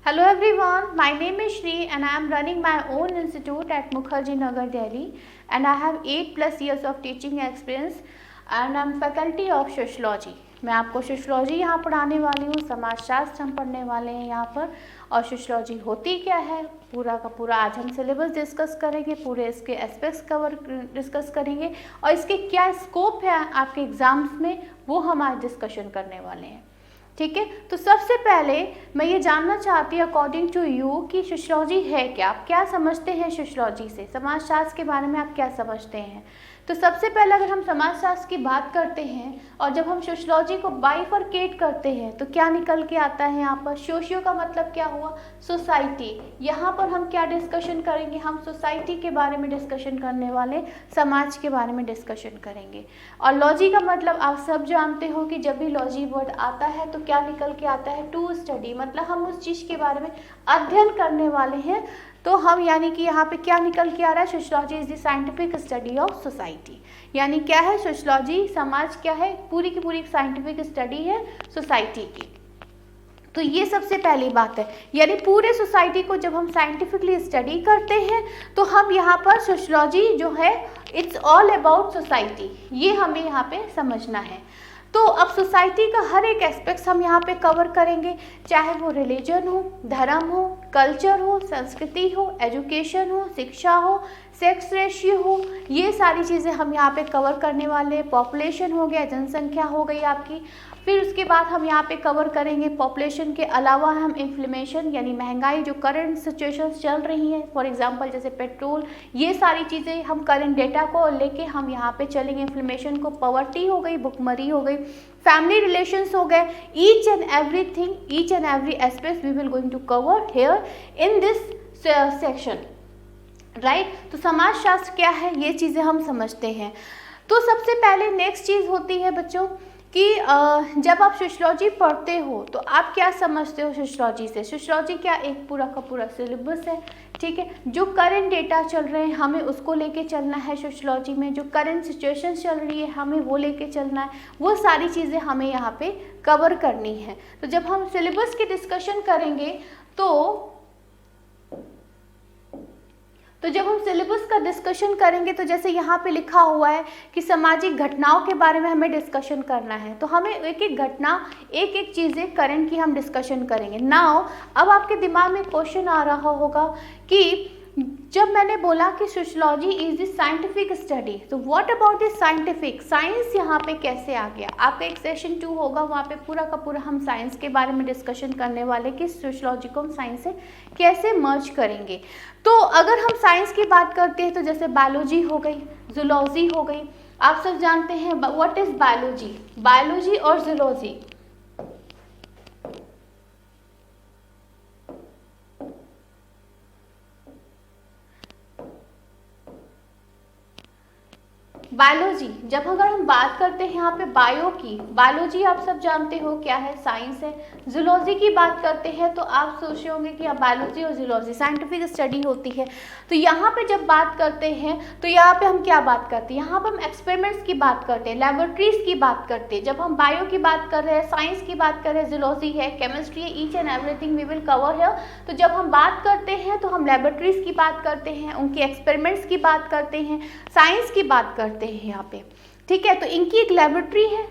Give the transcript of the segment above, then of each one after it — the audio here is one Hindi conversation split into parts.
Hello everyone, my name is Shri and I am running my own institute at Mukherjee Nagar, Delhi, and I have 8+ years of teaching experience and I am faculty of sociology. मैं आपको सोशलॉजी यहाँ पढ़ाने वाली हूँ, समाजशास्त्र हम पढ़ने वाले हैं यहाँ पर। और सोशलॉजी होती क्या है, पूरा का पूरा आज हम सिलेबस डिस्कस करेंगे, पूरे इसके एस्पेक्ट्स डिस्कस करेंगे और इसके क्या स्कोप है आपके एग्जाम्स में, वो हम आज डिस्कशन करने वाले हैं। ठीक है, तो सबसे पहले मैं ये जानना चाहती हूँ अकॉर्डिंग टू यू कि सोशलॉजी है क्या, आप क्या समझते हैं सोशलॉजी से, समाजशास्त्र के बारे में आप क्या समझते हैं। तो सबसे पहले अगर हम समाजशास्त्र की बात करते हैं और जब हम सोशलॉजी को बाइफरकेट करते हैं तो क्या निकल के आता है यहाँ पर, सोशियो का मतलब क्या हुआ, सोसाइटी। यहाँ पर हम क्या डिस्कशन करेंगे, हम सोसाइटी के बारे में डिस्कशन करने वाले, समाज के बारे में डिस्कशन करेंगे। और लॉजी का मतलब आप सब जानते हो कि जब भी लॉजी वर्ड आता है तो क्या निकल के आता है, टू स्टडी, मतलब हम उस चीज़ के बारे में अध्ययन करने वाले हैं। तो हम यानी कि यहाँ पे क्या निकल के आ रहा है, sociology is the scientific study of society. यानी क्या है सोशलॉजी, समाज क्या है, पूरी की पूरी साइंटिफिक स्टडी है सोसाइटी की। तो ये सबसे पहली बात है, यानी पूरे सोसाइटी को जब हम साइंटिफिकली स्टडी करते हैं तो हम यहाँ पर सोशलॉजी जो है इट्स ऑल अबाउट सोसाइटी, ये हमें यहाँ पे समझना है। तो अब सोसाइटी का हर एक एस्पेक्ट्स हम यहाँ पे कवर करेंगे, चाहे वो रिलीजन हो, धर्म हो, कल्चर हो, संस्कृति हो, एजुकेशन हो, शिक्षा हो, सेक्स रेशियो हो, ये सारी चीज़ें हम यहाँ पे कवर करने वाले हैं। पॉपुलेशन हो गया, जनसंख्या हो गई आपकी। फिर उसके बाद हम यहाँ पे कवर करेंगे पॉपुलेशन के अलावा हम इन्फ्लेमेशन यानी महंगाई जो करंट सिचुएशंस चल रही हैं, फॉर एग्जांपल जैसे पेट्रोल, ये सारी चीज़ें हम करंट डेटा को लेके हम यहाँ पे चलेंगे। इन्फ्लेमेशन को, पॉवर्टी हो गई, भुखमरी हो गई, फैमिली रिलेशंस हो गए, each and everything, each and every aspect we will going to cover here in this section, right. तो समाजशास्त्र क्या है, ये चीज़ें हम समझते हैं। तो सबसे पहले नेक्स्ट चीज़ होती है बच्चों कि जब आप सोशलॉजी पढ़ते हो तो आप क्या समझते हो सोशलॉजी से। सोशलॉजी क्या एक पूरा का पूरा सिलेबस है, ठीक है। जो करंट डेटा चल रहे हैं हमें उसको लेके चलना है सोशलॉजी में, जो करंट सिचुएशन चल रही है हमें वो लेके चलना है, वो सारी चीज़ें हमें यहाँ पे कवर करनी है। तो जब हम सिलेबस की डिस्कशन करेंगे तो जब हम सिलेबस का डिस्कशन करेंगे तो जैसे यहाँ पे लिखा हुआ है कि सामाजिक घटनाओं के बारे में हमें डिस्कशन करना है, तो हमें एक एक घटना, एक एक चीज़ें करंट की हम डिस्कशन करेंगे। नाउ अब आपके दिमाग में क्वेश्चन आ रहा होगा कि जब मैंने बोला कि sociology is the scientific study, तो what about the scientific, science यहाँ पे कैसे आ गया। आपका एक सेशन 2 होगा, वहाँ पे पूरा का पूरा हम साइंस के बारे में डिस्कशन करने वाले कि सोशलॉजी को हम साइंस से कैसे मर्ज करेंगे। तो अगर हम साइंस की बात करते हैं तो जैसे बायोलॉजी हो गई, जूलॉजी हो गई, आप सब जानते हैं व्हाट इज बायोलॉजी, बायोलॉजी और जूलॉजी। बायोलॉजी, जब अगर हम बात करते हैं यहाँ पे बायो की, बायोलॉजी आप सब जानते हो क्या है, साइंस है। जूलॉजी की बात करते हैं तो आप सोचे होंगे कि बायोलॉजी और जूलॉजी साइंटिफिक स्टडी होती है। तो यहाँ पे जब बात करते हैं तो यहाँ पे हम क्या बात करते हैं, यहाँ पे हम एक्सपेरिमेंट्स की बात करते हैं, लेबोरेटरीज की बात करते हैं। जब हम बायो की बात कर रहे हैं, साइंस की बात कर रहे हैं, जूलॉजी है, केमिस्ट्री है, each and everything we will cover है। तो जब हम बात करते हैं तो हम लेबोरेटरीज की बात करते हैं, उनके एक्सपेरिमेंट्स की बात करते हैं, साइंस की बात करते हैं यहाँ पे, ठीक है। तो इनकी एक लेबोरेटरी है।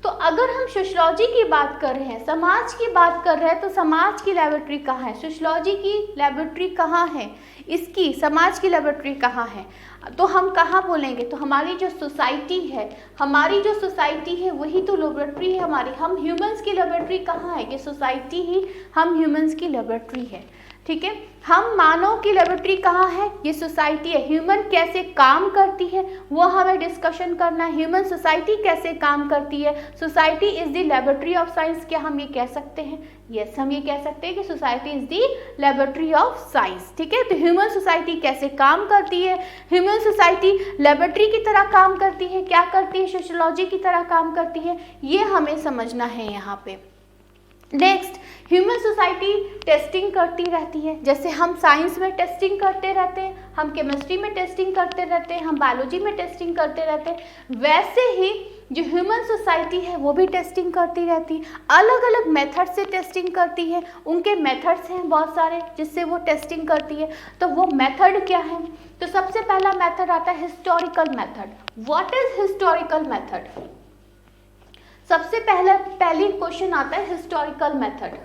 तो अगर हम सोशलॉजी की बात कर रहे हैं, समाज की बात कर रहे हैं, तो समाज की लेबोरेटरी कहाँ है, सोशलॉजी की लेबोरेटरी कहाँ है, इसकी समाज की लेबोरेटरी कहाँ है। तो हम कहाँ बोलेंगे, तो हमारी जो सोसाइटी है, हमारी जो सोसाइटी है वही तो लेबोरेटरी है हमारी। हम ह्यूमंस की लेबोरेटरी कहाँ है, ये सोसाइटी ही हम ह्यूमंस की लेबोरेटरी है, ठीक है। हम मानव की लेबोरेटरी कहाँ है, ये सोसाइटी है। ह्यूमन कैसे काम करती है वो हमें डिस्कशन करना है। ह्यूमन सोसाइटी कैसे काम करती है, society is the laboratory of science. क्या हम ये कह सकते हैं, यस हम ये कह सकते हैं कि society is the laboratory of science, ठीक है। तो ह्यूमन सोसाइटी कैसे काम करती है, ह्यूमन सोसाइटी लेबोरेटरी की तरह काम करती है, क्या करती है, सोशलॉजी की तरह काम करती है, ये हमें समझना है यहाँ पे। नेक्स्ट ह्यूमन सोसाइटी टेस्टिंग करती रहती है, जैसे हम साइंस में टेस्टिंग करते रहते हैं, हम केमिस्ट्री में टेस्टिंग करते रहते हैं, हम बायोलॉजी में टेस्टिंग करते रहते हैं, वैसे ही जो ह्यूमन सोसाइटी है वो भी टेस्टिंग करती रहती है, अलग अलग मेथड से टेस्टिंग करती है। उनके मेथड्स हैं बहुत सारे जिससे वो टेस्टिंग करती है। तो वो मेथड क्या है? तो सबसे पहला मेथड आता है historical method. What is historical method? सबसे पहली क्वेश्चन आता है हिस्टोरिकल मेथड।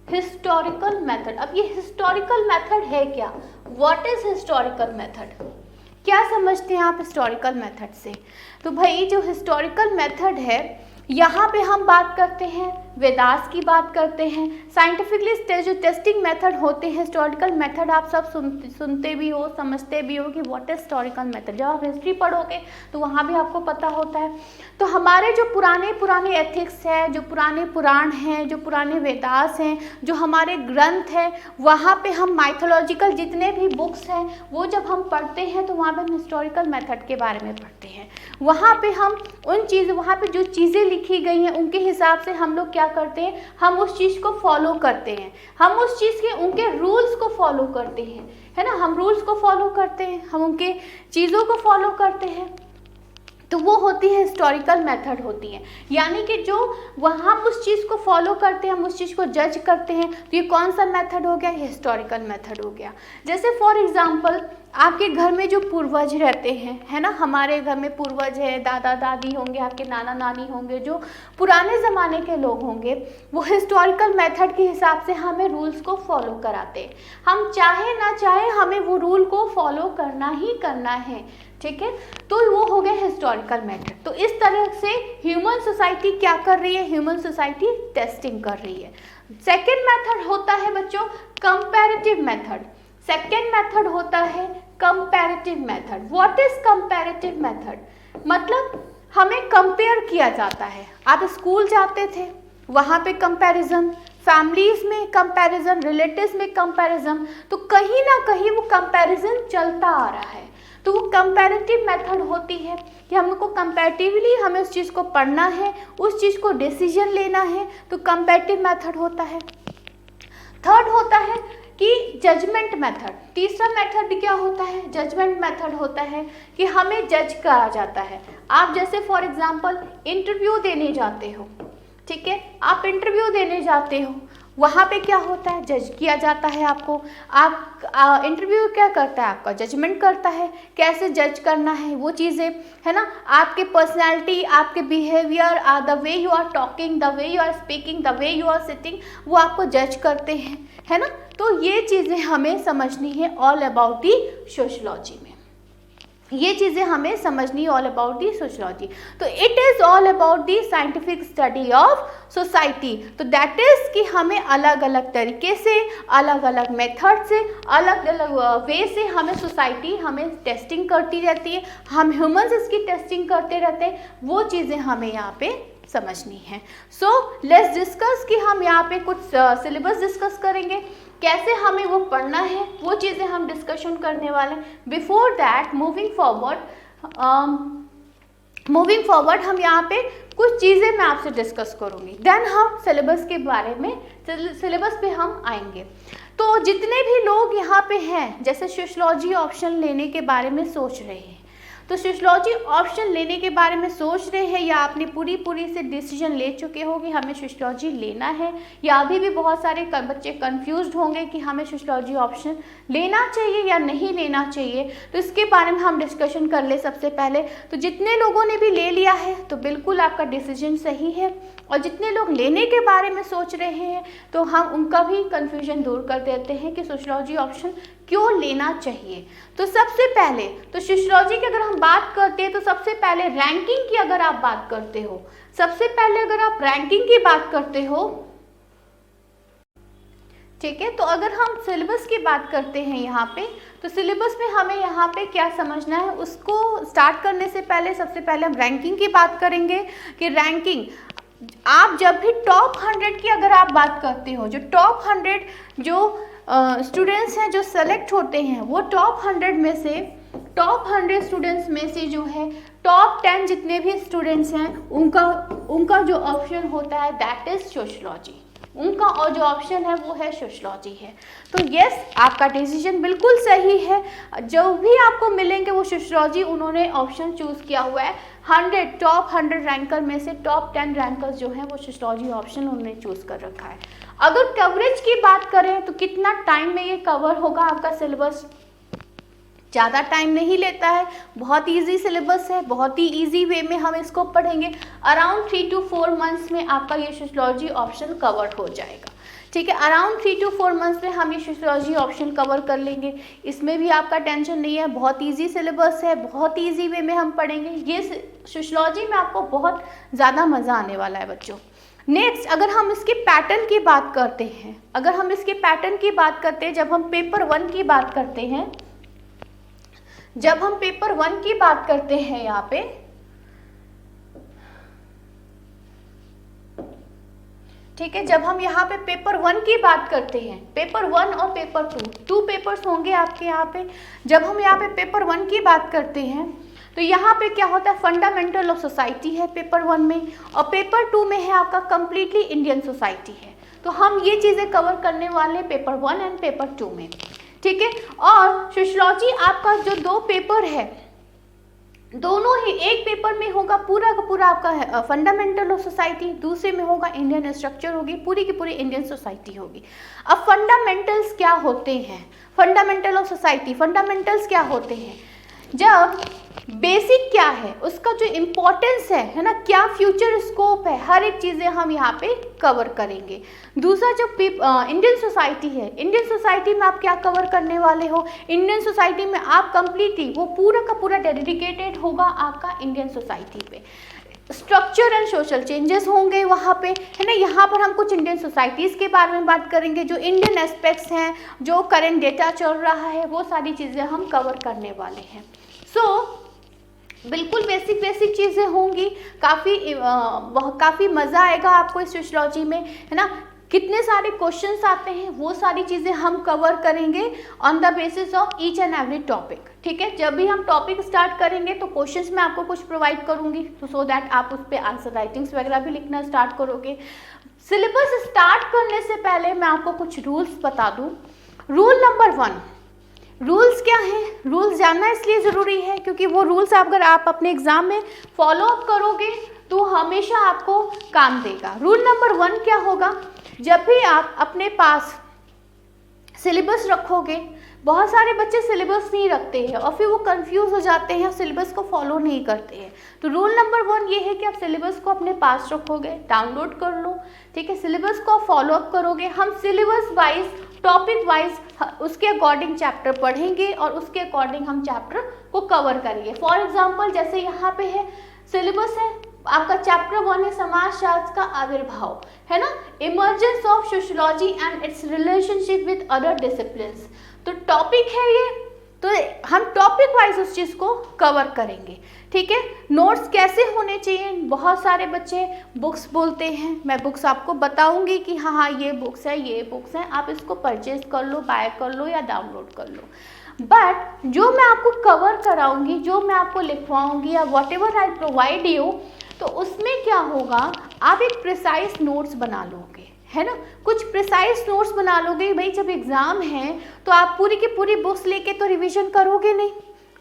हिस्टोरिकल मेथड, अब ये हिस्टोरिकल मेथड है क्या? What is historical method? क्या समझते हैं आप हिस्टोरिकल मेथड से? तो भाई जो हिस्टोरिकल मेथड है, यहाँ पे हम बात करते हैं वेदास की बात करते हैं। साइंटिफिकली जो टेस्टिंग मेथड होते हैं हिस्टोरिकल मेथड, आप सब सुनते भी हो, समझते भी हो कि व्हाट इज हिस्टोरिकल मेथड। जब आप हिस्ट्री पढ़ोगे तो वहाँ भी आपको पता होता है। तो हमारे जो पुराने एथिक्स है, जो पुराने पुराण हैं, जो पुराने वेदास हैं, जो हमारे ग्रंथ हैं, वहाँ पे हम माइथोलॉजिकल जितने भी बुक्स हैं वो जब हम पढ़ते हैं तो वहाँ पे हम हिस्टोरिकल मेथड के बारे में पढ़ते हैं। वहाँ पे हम वहाँ पे जो चीज़ें लिखी गई हैं उनके हिसाब से हम लोग क्या करते हैं, हम उस चीज़ को फॉलो करते हैं, हम उस चीज़ के उनके रूल्स को फॉलो करते हैं, है ना। हम रूल्स को फॉलो करते हैं, हम उनके चीज़ों को फॉलो करते हैं, तो वो होती है हिस्टोरिकल मेथड होती है। यानी कि जो वहाँ हम उस चीज़ को फॉलो करते हैं, हम उस चीज़ को जज करते हैं, तो ये कौन सा मेथड हो गया? हिस्टोरिकल मेथड हो गया। जैसे फॉर एग्जांपल आपके घर में जो पूर्वज रहते हैं, है ना, हमारे घर में पूर्वज है, दादा दादी होंगे, आपके नाना नानी होंगे, जो पुराने ज़माने के लोग होंगे, वो हिस्टोरिकल मेथड के हिसाब से हमें रूल्स को फॉलो कराते हैं। हम चाहे ना चाहे हमें वो रूल को फॉलो करना ही करना है, ठीक है। तो वो हो गया हिस्टोरिकल मेथड। तो इस तरह से ह्यूमन सोसाइटी क्या कर रही है? ह्यूमन सोसाइटी टेस्टिंग कर रही है। सेकेंड मेथड होता है बच्चों कंपैरेटिव मेथड। सेकेंड मेथड होता है comparative method. What is comparative method? मतलब हमें कंपेयर किया जाता है। आप स्कूल जाते थे, वहाँ पे कंपैरिजन, फैमिलीज में कंपैरिजन, रिलेटिव्स में कंपैरिजन, तो कहीं ना कहीं वो कंपैरिजन चलता आ रहा है। तो वो कंपैरेटिव मेथड होती है कि हमको कंपैरेटिवली हमें उस चीज़ को पढ़ना है, उस चीज़ को डिसीजन लेना है, तो कंपैरेटिव मेथड होता है। थर्ड होता है कि जजमेंट मेथड। तीसरा मेथड क्या होता है? जजमेंट मेथड होता है कि हमें जज करा जाता है। आप जैसे फॉर एग्जांपल इंटरव्यू देने जाते हो, ठीक है, आप इंटरव्यू देने जाते हो, वहाँ पे क्या होता है? जज किया जाता है आपको। आप इंटरव्यू क्या करता है? आपका जजमेंट करता है, कैसे जज करना है वो चीज़ें, है ना। आपके पर्सनैलिटी, आपके behaviour, the way you are talking, the way you are speaking, the way you are sitting, वो आपको जज करते हैं, है ना। तो ये चीज़ें हमें समझनी है ऑल अबाउट दी सोशियोलॉजी में। ये चीज़ें हमें समझनी ऑल अबाउट दी सोशियोलॉजी। तो it is all about the scientific study of society. तो दैट इज़ कि हमें अलग अलग तरीके से, अलग अलग मेथड से, अलग अलग वे से हमें सोसाइटी हमें टेस्टिंग करती रहती है, हम ह्यूमंस इसकी टेस्टिंग करते रहते हैं। वो चीज़ें हमें यहाँ पे समझनी है। सो लेट्स डिस्कस कि हम यहाँ पे कुछ सिलेबस डिस्कस करेंगे, कैसे हमें वो पढ़ना है, वो चीज़ें हम डिस्कशन करने वाले हैं। बिफोर दैट मूविंग फॉरवर्ड हम यहाँ पे कुछ चीज़ें मैं आपसे डिस्कस करूँगी, देन हम सिलेबस के बारे में, सिलेबस पे हम आएंगे। तो जितने भी लोग यहाँ पे हैं, जैसे सोशियोलॉजी ऑप्शन लेने के बारे में सोच रहे हैं, तो सोशियोलॉजी ऑप्शन लेने के बारे में सोच रहे हैं, या आपने पूरी से डिसीजन ले चुके हो कि हमें सोशियोलॉजी लेना है, या अभी भी बहुत सारे बच्चे कंफ्यूज्ड होंगे कि हमें सोशियोलॉजी ऑप्शन लेना चाहिए या नहीं लेना चाहिए, तो इसके बारे में हम डिस्कशन कर ले। सबसे पहले तो जितने लोगों ने भी ले लिया है तो बिल्कुल आपका डिसीजन सही है, और जितने लोग लेने के बारे में सोच रहे हैं तो हम उनका भी कन्फ्यूजन दूर कर देते हैं कि सोशियोलॉजी ऑप्शन क्यों लेना चाहिए। तो सबसे पहले तो सोशियोलॉजी की अगर हम बात करते हैं तो सबसे पहले रैंकिंग की अगर आप बात करते हो, सबसे पहले अगर आप रैंकिंग की बात करते हो, ठीक है, तो अगर हम सिलेबस की बात करते हैं यहाँ पे, तो सिलेबस में हमें यहाँ पे क्या समझना है, उसको स्टार्ट करने से पहले सबसे पहले हम रैंकिंग की बात करेंगे कि रैंकिंग आप जब भी टॉप 100 की अगर आप बात करते हो, जो टॉप 100 जो स्टूडेंट्स हैं जो सेलेक्ट होते हैं, वो टॉप 100 में से, टॉप 100 स्टूडेंट्स में से जो है टॉप 10 जितने भी स्टूडेंट्स हैं उनका जो ऑप्शन होता है दैट इज सोशलॉजी, उनका और जो ऑप्शन है वो है सोशलॉजी है। तो यस, आपका डिसीजन बिल्कुल सही है, जो भी आपको मिलेंगे वो सोशलॉजी उन्होंने ऑप्शन चूज़ किया हुआ है। टॉप 100 रैंकर में से टॉप 10 रैंकर्स जो हैं वो सोशलॉजी ऑप्शन उन्होंने चूज़ कर रखा है। अगर कवरेज की बात करें तो कितना टाइम में ये कवर होगा आपका सिलेबस, ज़्यादा टाइम नहीं लेता है, बहुत इजी सिलेबस है, बहुत ही इजी वे में हम इसको पढ़ेंगे। अराउंड 3 to 4 मंथ्स में आपका ये सोशलॉजी ऑप्शन कवर हो जाएगा, ठीक है। अराउंड 3 to 4 मंथ्स में हम ये सोशलॉजी ऑप्शन कवर कर लेंगे, इसमें भी आपका टेंशन नहीं है, बहुत इजी सिलेबस है, बहुत इजी वे में हम पढ़ेंगे। ये सोशलॉजी में आपको बहुत ज़्यादा मज़ा आने वाला है बच्चों। नेक्स्ट, अगर हम इसके पैटर्न की बात करते हैं, जब हम पेपर 1 की बात करते हैं, यहाँ पे ठीक है, जब हम यहाँ पे पेपर 1 की बात करते हैं, पेपर 1 और पेपर 2 पेपर्स होंगे आपके यहाँ पे। जब हम यहाँ पे पेपर 1 की बात करते हैं तो यहाँ पे क्या होता है, फंडामेंटल ऑफ सोसाइटी है पेपर 1 में, और पेपर 2 में है आपका कंप्लीटली इंडियन सोसाइटी है। तो हम ये चीज़ें कवर करने वाले पेपर 1 एंड पेपर 2 में, ठीक है। और सोशलॉजी आपका जो 2 पेपर है, दोनों ही, एक पेपर में होगा पूरा का पूरा आपका फंडामेंटल ऑफ सोसाइटी, दूसरे में होगा इंडियन स्ट्रक्चर होगी, पूरी की पूरी इंडियन सोसाइटी होगी। अब फंडामेंटल्स क्या होते हैं, फंडामेंटल ऑफ सोसाइटी, फंडामेंटल्स क्या होते हैं, जब बेसिक क्या है, उसका जो इम्पोर्टेंस है ना, क्या फ्यूचर स्कोप है, हर एक चीज़ें हम यहाँ पे कवर करेंगे। दूसरा जो इंडियन सोसाइटी है, इंडियन सोसाइटी में आप क्या कवर करने वाले हो, इंडियन सोसाइटी में आप कंप्लीटली वो पूरा का पूरा डेडिकेटेड होगा आपका इंडियन सोसाइटी पे। स्ट्रक्चर एंड सोशल चेंजेस होंगे वहाँ पे, है ना। यहाँ पर हम कुछ इंडियन सोसाइटीज़ के बारे में बात करेंगे, जो इंडियन एस्पेक्ट्स हैं, जो करंट डेटा चल रहा है, वो सारी चीज़ें हम कवर करने वाले हैं। बिल्कुल बेसिक चीज़ें होंगी, काफ़ी मज़ा आएगा आपको इस सोशलॉजी में, है ना। कितने सारे क्वेश्चंस आते हैं वो सारी चीज़ें हम कवर करेंगे on the basis of each and every topic, ठीक है। जब भी हम टॉपिक स्टार्ट करेंगे तो क्वेश्चंस मैं आपको कुछ प्रोवाइड करूंगी, तो सो दैट आप उस पर आंसर राइटिंग्स वगैरह भी लिखना स्टार्ट करोगे। सिलेबस स्टार्ट करने से पहले मैं आपको कुछ रूल्स बता दूँ। रूल नंबर 1, रूल्स क्या हैं, रूल्स जानना इसलिए ज़रूरी है क्योंकि वो रूल्स अगर आप अपने एग्ज़ाम में फॉलो अप करोगे तो हमेशा आपको काम देगा। रूल नंबर 1 क्या होगा, जब भी आप अपने पास सिलेबस रखोगे, बहुत सारे बच्चे सिलेबस नहीं रखते हैं और फिर वो कंफ्यूज हो जाते हैं, सिलेबस को फॉलो नहीं करते हैं। तो रूल नंबर 1 ये है कि आप सिलेबस को अपने पास रखोगे, डाउनलोड कर लो, ठीक है। सिलेबस को फॉलो अप करोगे, हम सिलेबस वाइज, टॉपिक वाइज उसके अकॉर्डिंग चैप्टर पढ़ेंगे और उसके अकॉर्डिंग हम चैप्टर को कवर करेंगे। फॉर एग्जाम्पल, जैसे यहाँ पे है सिलेबस है आपका, चैप्टर 1 है समाजशास्त्र का आविर्भाव, है ना, emergence of sociology and it's relationship with other disciplines. तो टॉपिक है ये, तो हम टॉपिक वाइज उस चीज़ को कवर करेंगे, ठीक है। नोट्स कैसे होने चाहिए, बहुत सारे बच्चे बुक्स बोलते हैं, मैं बुक्स आपको बताऊंगी कि हाँ ये बुक्स है, ये बुक्स हैं, आप इसको परचेज कर लो, बाय कर लो या डाउनलोड कर लो। बट जो मैं आपको कवर कराऊंगी, जो मैं आपको लिखवाऊंगी या what ever I provide you, तो उसमें क्या होगा, आप एक प्रिसाइज नोट्स बना लोगे, है ना, कुछ प्रिसाइज नोट्स बना लोगे। भाई जब एग्ज़ाम है तो आप पूरी की पूरी बुक्स लेके तो रिवीजन करोगे नहीं,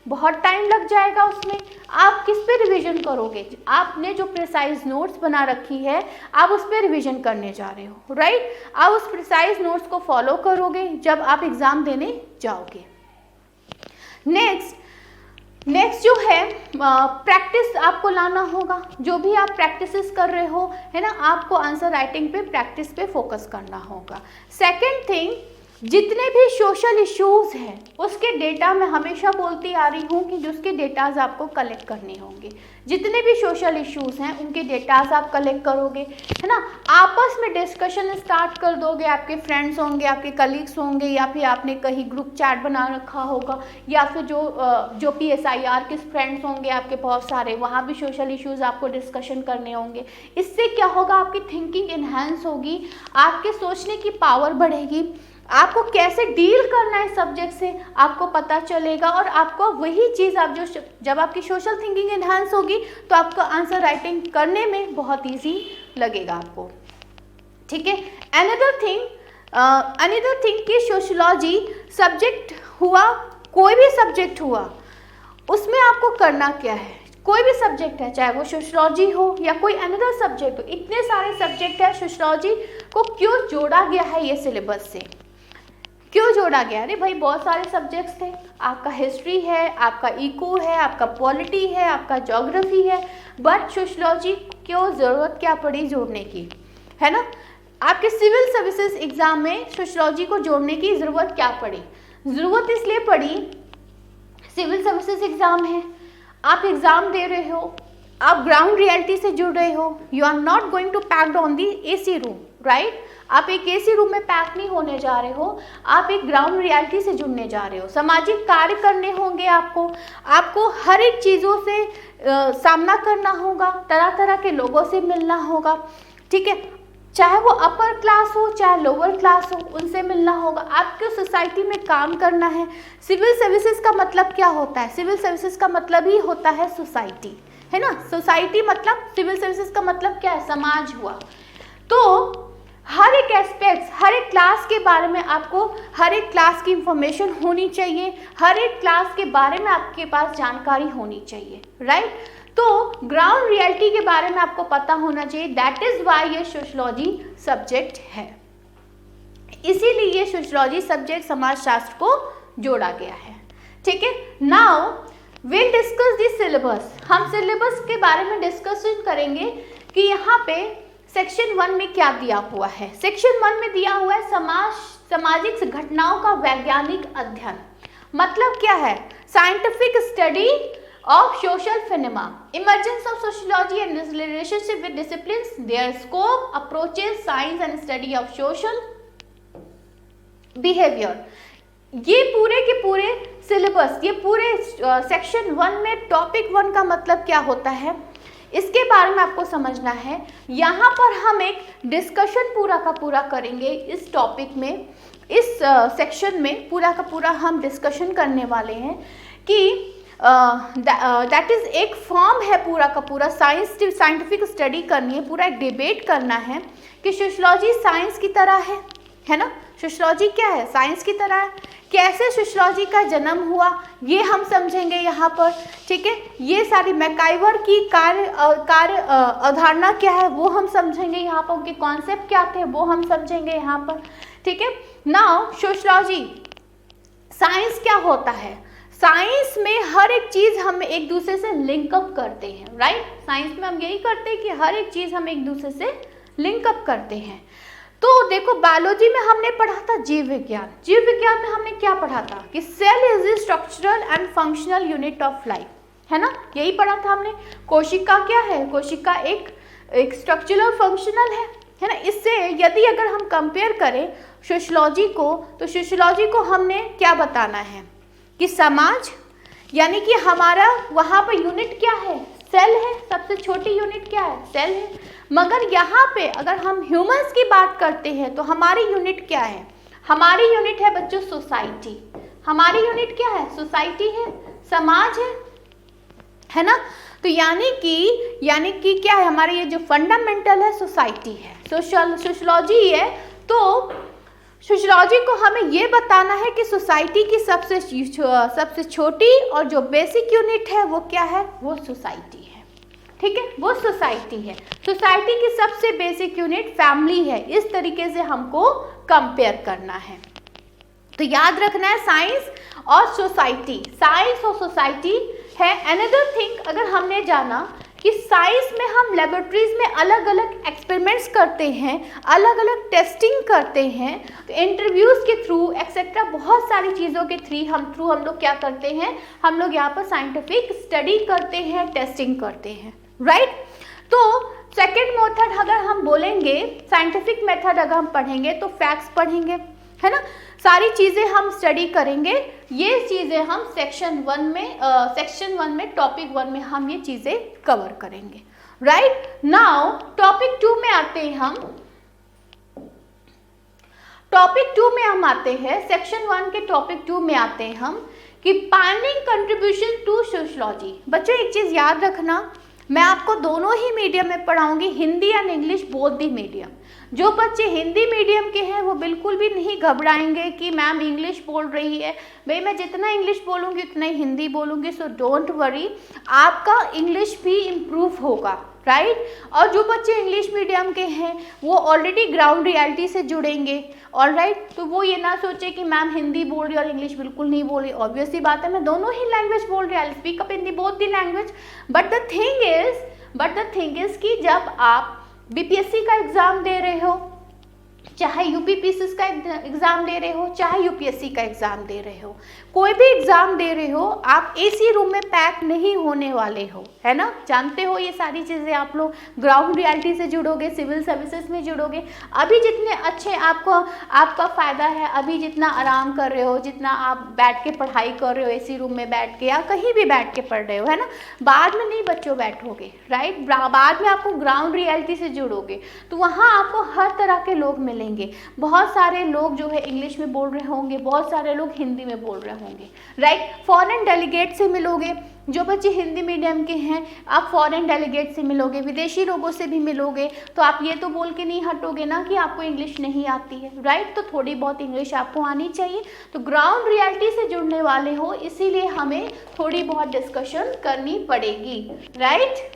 बहुत टाइम लग जाएगा उसमें। आप किस पे रिवीजन करोगे, आपने जो प्रिसाइज नोट्स बना रखी है आप उस पर रिवीजन करने जा रहे हो, राइट। आप उस प्रिसाइज नोट्स को फॉलो करोगे जब आप एग्ज़ाम देने जाओगे। नेक्स्ट जो है प्रैक्टिस आपको लाना होगा, जो भी आप प्रैक्टिसेस कर रहे हो, है ना, आपको आंसर राइटिंग पे, प्रैक्टिस पे फोकस करना होगा। सेकंड थिंग, जितने भी सोशल इश्यूज़ हैं उसके डेटा मैं हमेशा बोलती आ रही हूँ कि जिसके डेटाज आपको कलेक्ट करने होंगे, जितने भी सोशल इश्यूज़ हैं उनके डेटाज आप कलेक्ट करोगे, है ना। आपस में डिस्कशन स्टार्ट कर दोगे, आपके फ्रेंड्स होंगे, आपके कलीग्स होंगे, या फिर आपने कहीं ग्रुप चैट बना रखा होगा, या फिर जो PSIR के फ्रेंड्स होंगे आपके बहुत सारे, वहाँ भी सोशल इश्यूज़ आपको डिस्कशन करने होंगे। इससे क्या होगा, आपकी थिंकिंग इन्हेंस होगी, आपके सोचने की पावर बढ़ेगी, आपको कैसे डील करना है सब्जेक्ट से आपको पता चलेगा, और आपको वही चीज़ आप जब आपकी सोशल थिंकिंग एनहांस होगी तो आपको आंसर राइटिंग करने में बहुत ईजी लगेगा आपको, ठीक है। अनदर थिंग कि सोशियोलॉजी सब्जेक्ट हुआ, कोई भी सब्जेक्ट हुआ, उसमें आपको करना क्या है, कोई भी सब्जेक्ट है, चाहे वो सोशियोलॉजी हो या कोई अनदर सब्जेक्ट हो, इतने सारे सब्जेक्ट है, सोशियोलॉजी को क्यों जोड़ा गया है ये सिलेबस से, क्यों जोड़ा गया? अरे भाई बहुत सारे सब्जेक्ट्स थे, आपका हिस्ट्री है, आपका इको है, आपका पॉलिटी है, आपका ज्योग्राफी है, बट सोशियोलॉजी क्यों ज़रूरत क्या पड़ी जोड़ने की, है ना। आपके सिविल सर्विसेज एग्जाम में सोशियोलॉजी को जोड़ने की ज़रूरत क्या पड़ी? ज़रूरत इसलिए पड़ी, सिविल सर्विसेज एग्जाम है, आप एग्ज़ाम दे रहे हो, आप ग्राउंड रियलिटी से जुड़ रहे हो, you are not going to packed on the AC room, right. आप एक एसी रूम में पैक नहीं होने जा रहे हो, आप एक ग्राउंड रियलिटी से जुड़ने जा रहे हो, सामाजिक कार्य करने होंगे आपको हर एक चीज़ों से सामना करना होगा, तरह तरह के लोगों से मिलना होगा, ठीक है, चाहे वो अपर क्लास हो चाहे लोअर क्लास हो, उनसे मिलना होगा, आपको सोसाइटी में काम करना है। सिविल सर्विसेज का मतलब क्या होता है? सिविल सर्विसेज का मतलब ही होता है सोसाइटी, है ना। सोसाइटी मतलब सिविल सर्विसेज का मतलब क्या है? समाज हुआ। तो हर एक एस्पेक्ट्स, हर एक क्लास के बारे में आपको हर एक क्लास की इंफॉर्मेशन होनी चाहिए, हर एक क्लास के बारे में आपके पास जानकारी होनी चाहिए, राइट। तो ग्राउंड रियलिटी के बारे में आपको पता होना चाहिए, दैट इज वाई ये सोशियोलॉजी सब्जेक्ट है, इसीलिए ये सोशियोलॉजी सब्जेक्ट समाजशास्त्र को जोड़ा गया है, ठीक है। Now will discuss this syllabus, हम सिलेबस के बारे में डिस्कशन करेंगे कि यहाँ पे सेक्शन 1 में क्या दिया हुआ है। सेक्शन 1 में दिया हुआ है सामाजिक घटनाओं का वैज्ञानिक अध्ययन, मतलब क्या है? Scientific study of social phenomena, emergence of sociology and its relationship with disciplines, their scope, approaches, science and study of social behavior। ये पूरे के पूरे सिलेबस, ये पूरे सेक्शन 1 में टॉपिक 1 का मतलब क्या होता है इसके बारे में आपको समझना है। यहाँ पर हम एक डिस्कशन पूरा का पूरा करेंगे इस टॉपिक में, इस सेक्शन में पूरा का पूरा हम डिस्कशन करने वाले हैं कि दैट इज़ एक फॉर्म है पूरा का पूरा, साइंटिफिक स्टडी करनी है, पूरा एक डिबेट करना है कि सोशियोलॉजी साइंस की तरह है ना। सोशियोलॉजी क्या है? साइंस की तरह है। कैसे सोशियोलॉजी का जन्म हुआ ये हम समझेंगे यहाँ पर, ठीक है। ये सारी मैकाइवर की कार्य अवधारणा क्या है वो हम समझेंगे यहाँ पर, उनके कॉन्सेप्ट क्या थे वो हम समझेंगे यहाँ पर, ठीक है। नाउ सोशियोलॉजी, साइंस क्या होता है? साइंस में हर एक चीज़ हम एक दूसरे से लिंकअप करते हैं, राइट। साइंस में हम यही करते हैं कि हर एक चीज़ हम एक दूसरे से लिंकअप करते हैं। तो देखो बायोलॉजी में हमने पढ़ा था जीव विज्ञान, जीव विज्ञान में हमने क्या पढ़ा था कि cell is a structural and functional unit of life, है ना, यही पढ़ा था हमने। कोशिका क्या है? कोशिका एक स्ट्रक्चरल फंक्शनल है ना। इससे यदि अगर हम कंपेयर करें सोशियोलॉजी को, तो सोशियोलॉजी को हमने क्या बताना है कि समाज, यानी कि हमारा वहाँ पर यूनिट क्या है? सेल है, सबसे छोटी यूनिट क्या है? सेल है। मगर यहाँ पे अगर हम ह्यूमंस की बात करते हैं तो हमारी यूनिट क्या है? हमारी यूनिट है बच्चों सोसाइटी। हमारी यूनिट क्या है? सोसाइटी है, समाज है ना। तो यानी कि क्या है? हमारे ये जो फंडामेंटल है सोसाइटी है, सोशियोलॉजी है। तो सोशियोलॉजी को हमें ये बताना है कि सोसाइटी की सबसे छोटी और जो बेसिक यूनिट है वो क्या है? वो सोसाइटी है, ठीक है, वो सोसाइटी है। सोसाइटी की सबसे बेसिक यूनिट फैमिली है। इस तरीके से हमको कंपेयर करना है। तो याद रखना है साइंस और सोसाइटी, साइंस और सोसाइटी है। अनदर थिंग, अगर हमने जाना कि साइंस में हम लेबोरेटरीज में अलग अलग एक्सपेरिमेंट्स करते हैं, अलग अलग टेस्टिंग करते हैं, तो इंटरव्यूज़ के थ्रू एक्सेट्रा बहुत सारी चीज़ों के थ्रू हम लोग क्या करते हैं? हम लोग यहाँ पर साइंटिफिक स्टडी करते हैं, टेस्टिंग करते हैं, राइट। तो सेकेंड मेथड अगर हम बोलेंगे, साइंटिफिक मेथड अगर हम पढ़ेंगे तो फैक्ट्स पढ़ेंगे, है ना, सारी चीज़ें हम स्टडी करेंगे। ये चीज़ें हम सेक्शन 1 में टॉपिक 1 में हम ये चीज़ें कवर करेंगे, राइट। नाउ टॉपिक 2 में आते हैं हम। टॉपिक 2 में हम आते हैं, सेक्शन 1 के टॉपिक 2 में आते हैं हम कि पायनियरिंग कंट्रीब्यूशन टू सोशियोलॉजी। बच्चों एक चीज़ याद रखना, मैं आपको दोनों ही मीडियम में पढ़ाऊंगी, Hindi and English both the medium. जो बच्चे हिंदी मीडियम के हैं वो बिल्कुल भी नहीं घबराएंगे कि मैम इंग्लिश बोल रही है, भाई मैं जितना इंग्लिश बोलूँगी उतना ही हिंदी बोलूँगी, सो डोंट वरी, आपका इंग्लिश भी इम्प्रूव होगा, राइट। और जो बच्चे इंग्लिश मीडियम के हैं वो ऑलरेडी ग्राउंड रियलिटी से जुड़ेंगे, ऑलराइट। तो वो ये ना सोचे कि मैम हिंदी बोल रही और इंग्लिश बिल्कुल नहीं बोल रही, ऑब्वियस सी बात है, मैं दोनों ही लैंग्वेज बोल रही, I speak up in the both the language. But the thing is कि जब आप बीपीएससी का एग्जाम दे रहे हो, चाहे यूपीपीसीएस का एग्जाम दे रहे हो, चाहे यूपीएससी का एग्जाम दे रहे हो, कोई भी एग्जाम दे रहे हो, आप एसी रूम में पैक नहीं होने वाले हो, है ना, जानते हो ये सारी चीज़ें। आप लोग ग्राउंड रियलिटी से जुड़ोगे, सिविल सर्विसेज में जुड़ोगे, अभी जितने अच्छे आपका फ़ायदा है, अभी जितना आराम कर रहे हो, जितना आप बैठ के पढ़ाई कर रहे हो एसी रूम में बैठ के या कहीं भी बैठ के पढ़ रहे हो, है ना, बाद में नहीं बच्चों बैठोगे, राइट। बाद में आपको ग्राउंड रियलिटी से जुड़ोगे तो वहाँ आपको हर तरह के लोग मिलेंगे। बहुत सारे लोग जो है इंग्लिश में बोल रहे होंगे, बहुत सारे लोग हिंदी में बोल रहे होंगे, राइट। फॉरेन डेलीगेट से मिलोगे, जो बच्चे हिंदी मीडियम के हैं आप फॉरेन डेलीगेट से मिलोगे, विदेशी लोगों से भी मिलोगे, तो आप ये तो बोल के नहीं हटोगे ना कि आपको इंग्लिश नहीं आती है, राइट। तो थोड़ी बहुत इंग्लिश आपको आनी चाहिए। तो ग्राउंड रियलिटी से जुड़ने वाले हो, इसीलिए हमें थोड़ी बहुत डिस्कशन करनी पड़ेगी, राइट।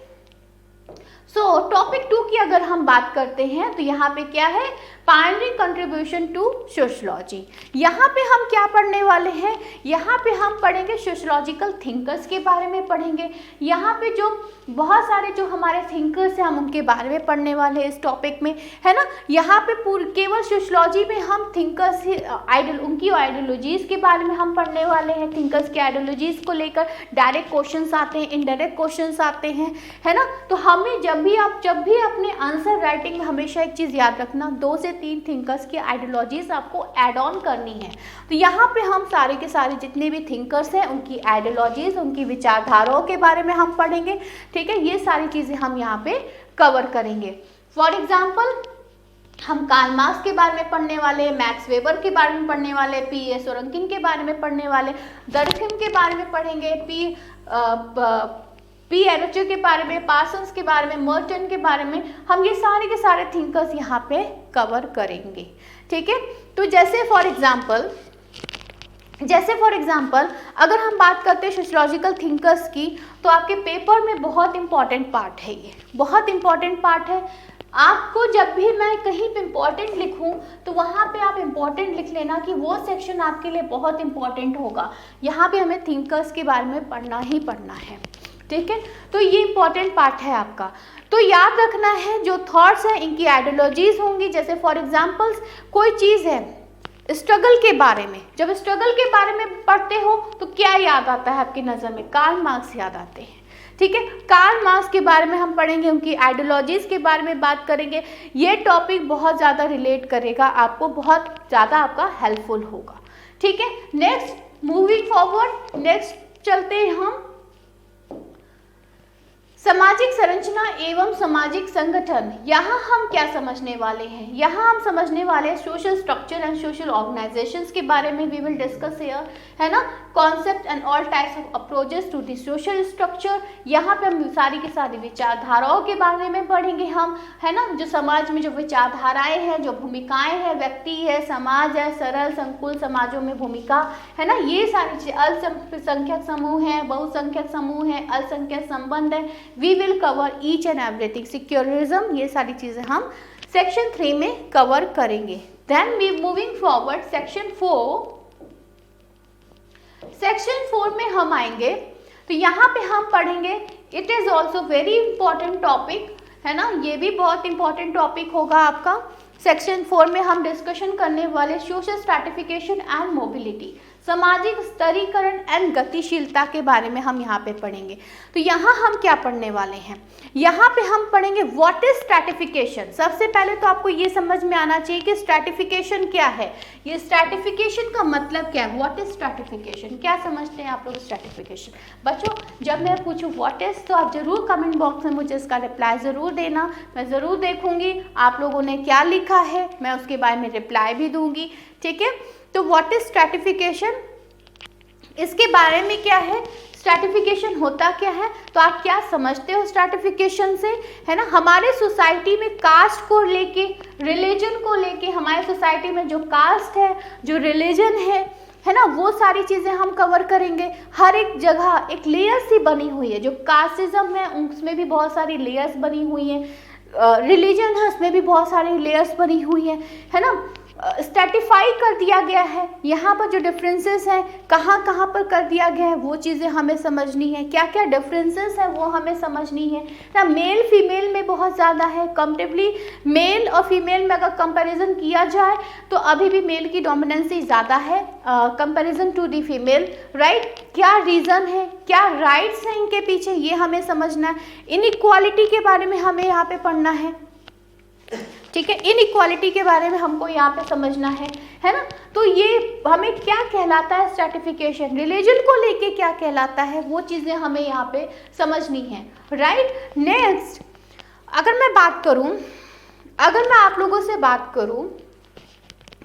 सो टॉपिक 2 की अगर हम बात करते हैं तो यहाँ पे क्या है, पायनियरिंग कंट्रीब्यूशन टू सोशियोलॉजी। यहाँ पे हम क्या पढ़ने वाले हैं, यहाँ पे हम पढ़ेंगे सोशियोलॉजिकल थिंकर्स के बारे में पढ़ेंगे। यहाँ पे जो बहुत सारे जो हमारे थिंकर्स हैं हम उनके बारे में पढ़ने वाले हैं इस टॉपिक में, है ना। यहाँ पे केवल सोशियोलॉजी में हम थिंकर्स उनकी आइडियोलॉजीज़ के बारे में हम पढ़ने वाले हैं। थिंकर्स की आइडियोलॉजीज़ को लेकर डायरेक्ट क्वेश्चंस आते हैं, इनडायरेक्ट क्वेश्चंस आते हैं, है ना। तो हमें जब भी अपने आंसर राइटिंग में हमेशा एक चीज़ याद रखना, 2 से 3 थिंकर्स की आइडियोलॉजीज आपको ऐड ऑन करनी है। तो यहाँ पे हम सारे के सारे जितने भी थिंकर्स हैं उनकी आइडियोलॉजीज, उनकी विचारधाराओं के बारे में हम पढ़ेंगे, ठीक है। ये सारी चीज़ें हम यहाँ पे कवर करेंगे। फॉर एग्जाम्पल हम कार्ल मार्क्स के बारे में पढ़ने वाले, मैक्स वेबर के बारे में पढ़ने वाले, पी.ए. सोरेनकिन के बारे में पढ़ने वाले, दर्कहेम के बारे में पढ़ेंगे, पी एरोचो के बारे में, पार्सन्स के बारे में, मर्टन के बारे में, हम ये सारे के सारे थिंकर्स यहाँ पे कवर करेंगे, ठीक है। तो जैसे फॉर एग्जाम्पल अगर हम बात करते हैं सोशियोलॉजिकल थिंकर्स की, तो आपके पेपर में बहुत इंपॉर्टेंट पार्ट है, ये बहुत इंपॉर्टेंट पार्ट है। आपको जब भी मैं कहीं पे इम्पॉर्टेंट लिखूं तो वहाँ पे आप इम्पॉर्टेंट लिख लेना कि वो सेक्शन आपके लिए बहुत इंपॉर्टेंट होगा। यहाँ पे हमें थिंकर्स के बारे में पढ़ना ही पढ़ना है, ठीक है। तो ये इंपॉर्टेंट पार्ट है आपका। तो याद रखना है जो थॉट्स हैं इनकी आइडियोलॉजीज होंगी। जैसे फॉर एग्जांपल्स कोई चीज़ है स्ट्रगल के बारे में, जब स्ट्रगल के बारे में पढ़ते हो तो क्या याद आता है आपकी नज़र में, कार्ल मार्क्स याद आते हैं, ठीक है। कार्ल मार्क्स के बारे में हम पढ़ेंगे, उनकी आइडियोलॉजीज के बारे में बात करेंगे। ये टॉपिक बहुत ज़्यादा रिलेट करेगा आपको, बहुत ज़्यादा आपका हेल्पफुल होगा, ठीक है। नेक्स्ट मूविंग फॉरवर्ड, नेक्स्ट चलते हैं हम सामाजिक संरचना एवं सामाजिक संगठन। यहाँ हम क्या समझने वाले हैं, यहाँ हम समझने वाले हैं social structure and social organisations के बारे में वी विल डिस्कस हियर, है ना। Concept and all types of approaches to the social structure. यहाँ पे हम सारी की सारी विचारधाराओं के बारे में पढ़ेंगे हम, है ना। जो समाज में जो विचारधाराएं हैं, जो भूमिकाएं हैं, व्यक्ति है, समाज है, सरल संकुल समाजों में भूमिका, है ना, ये सारी चीज़, अल्पसंख्यक समूह है, बहुसंख्यक समूह है, अल्पसंख्यक संबंध है, we will cover each and everything. Secularism, ये सारी चीज़ें हम सेक्शन 3 में कवर करेंगे। Then we moving forward section 4। सेक्शन 4 में हम आएंगे तो यहाँ पे हम पढ़ेंगे, it is also very important topic, है ना, ये भी बहुत इंपॉर्टेंट टॉपिक होगा आपका। सेक्शन 4 में हम डिस्कशन करने वाले सोशल स्ट्रैटिफिकेशन एंड मोबिलिटी। सामाजिक स्तरीकरण एंड गतिशीलता के बारे में हम यहाँ पे पढ़ेंगे। तो यहाँ हम क्या पढ़ने वाले हैं, यहाँ पे हम पढ़ेंगे व्हाट इज स्ट्रैटिफिकेशन। सबसे पहले तो आपको ये समझ में आना चाहिए कि स्ट्रैटिफिकेशन क्या है, ये स्ट्रैटिफिकेशन का मतलब क्या है, व्हाट इज स्ट्रैटिफिकेशन, क्या समझते हैं आप लोग स्ट्रैटिफिकेशन। बच्चों जब मैं पूछूं व्हाट इज, तो आप जरूर कमेंट बॉक्स में मुझे इसका रिप्लाई ज़रूर देना, मैं ज़रूर देखूंगी आप लोगों ने क्या लिखा है, मैं उसके बारे में रिप्लाई भी दूंगी, ठीक है। तो व्हाट इज स्ट्रैटिफिकेशन, इसके बारे में क्या है, स्ट्रैटिफिकेशन होता क्या है, तो आप क्या समझते हो स्ट्रैटिफिकेशन से, है ना। हमारे सोसाइटी में कास्ट को लेके, रिलीजन को लेके, हमारे सोसाइटी में जो कास्ट है, जो रिलीजन है ना, वो सारी चीज़ें हम कवर करेंगे। हर एक जगह एक लेयर्स सी बनी हुई है, जो कास्टिज्म है उसमें भी बहुत सारी लेयर्स बनी हुई हैं, रिलीजन है उसमें भी बहुत सारी लेयर्स बनी हुई है ना। स्ट्रैटिफाई कर दिया गया है, यहाँ पर जो डिफरेंसेस हैं कहाँ कहाँ पर कर दिया गया है वो चीज़ें हमें समझनी है, क्या क्या डिफरेंसेस हैं वो हमें समझनी है ना। मेल फीमेल में बहुत ज़्यादा है, कंपेरेटिवली मेल और फीमेल में अगर कंपैरिजन किया जाए तो अभी भी मेल की डोमिनेंसी ज़्यादा है comparison to the female, right. क्या रीज़न है, क्या राइट्स हैं इनके पीछे, ये हमें समझना है। इनइक्वालिटी के बारे में हमें यहाँ पे पढ़ना है, ठीक है। इनइक्वालिटी के बारे में हमको यहाँ पे समझना है ना। तो ये हमें क्या कहलाता है स्ट्रैटिफिकेशन, रिलीजन को लेके क्या कहलाता है, वो चीज़ें हमें यहाँ पे समझनी है, राइट। नेक्स्ट अगर मैं बात करूँ, अगर मैं आप लोगों से बात करूँ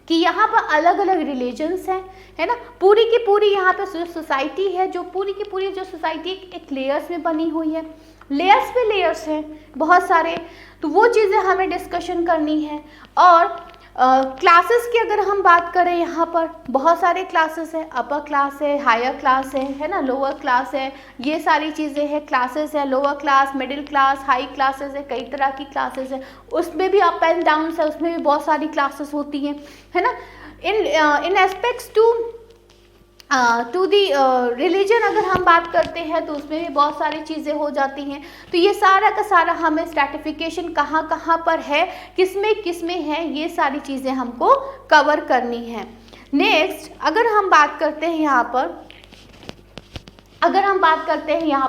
कि यहाँ पर अलग अलग रिलीजन्स हैं, है ना, पूरी की पूरी यहाँ पे जो सोसाइटी है, जो पूरी की पूरी जो सोसाइटी एक लेयर्स में बनी हुई है, लेयर्स पे लेयर्स हैं बहुत सारे, तो वो चीज़ें हमें डिस्कशन करनी है। और क्लासेस की अगर हम बात करें, यहाँ पर बहुत सारे क्लासेस हैं, अपर क्लास है, हायर क्लास है ना, लोअर क्लास है, ये सारी चीज़ें हैं, क्लासेस है, lower class, middle class, high classes है, कई तरह की क्लासेस है, उसमें भी अप एंड डाउन्स है, उसमें भी बहुत सारी क्लासेस होती हैं, है ना। इन एस्पेक्ट्स टू दी रिलीजन अगर हम बात करते हैं तो उसमें भी बहुत सारी चीज़ें हो जाती हैं। तो ये सारा का सारा हमें स्ट्रैटिफिकेशन कहाँ कहाँ पर है, किस में है, ये सारी चीज़ें हमको कवर करनी है। नेक्स्ट अगर हम बात करते हैं यहाँ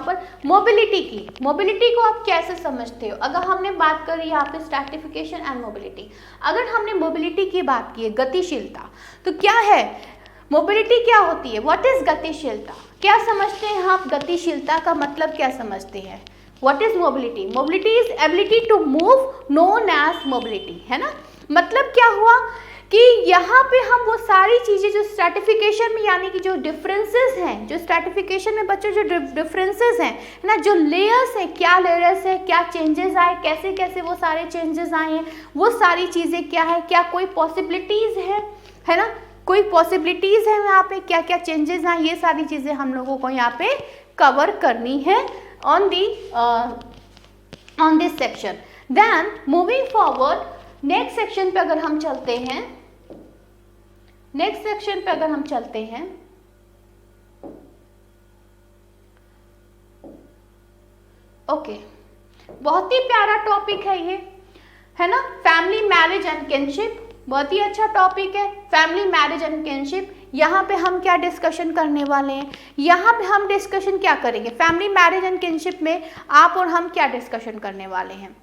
पर, मोबिलिटी की, मोबिलिटी को आप कैसे समझते हो। अगर हमने बात करी यहाँ पे स्ट्रैटिफिकेशन एंड मोबिलिटी, अगर हमने मोबिलिटी की बात की है, गतिशीलता, तो क्या है मोबिलिटी, क्या होती है, व्हाट इज गतिशीलता, क्या समझते हैं आप, गतिशीलता का मतलब क्या समझते हैं, what is mobility. Mobility is ability to move known as mobility, है ना। मतलब क्या हुआ कि यहाँ पे हम वो सारी चीज़ें जो स्ट्रैटिफिकेशन में, यानी कि जो डिफरेंसेस हैं, जो स्ट्रैटिफिकेशन में बच्चों जो डिफरेंसेस हैं, है ना, जो लेयर्स हैं, क्या लेयर्स है, क्या चेंजेस आए, कैसे कैसे वो सारे चेंजेस आए हैं, वो सारी चीज़ें क्या है, क्या कोई पॉसिबिलिटीज़ है ना, कोई पॉसिबिलिटीज़ है यहाँ पे, क्या क्या चेंजेस हैं, ये सारी चीज़ें हम लोगों को यहाँ पे कवर करनी है on this section. Then moving forward, next section पे अगर हम चलते हैं, ओके, बहुत ही प्यारा टॉपिक है ये, है ना, फैमिली मैरिज एंड किनशिप, बहुत ही अच्छा टॉपिक है फैमिली मैरिज एंड किनशिप। यहाँ पे हम क्या डिस्कशन करने वाले हैं, यहाँ पे हम डिस्कशन क्या करेंगे, फैमिली मैरिज एंड किनशिप में आप और हम क्या डिस्कशन करने वाले हैं।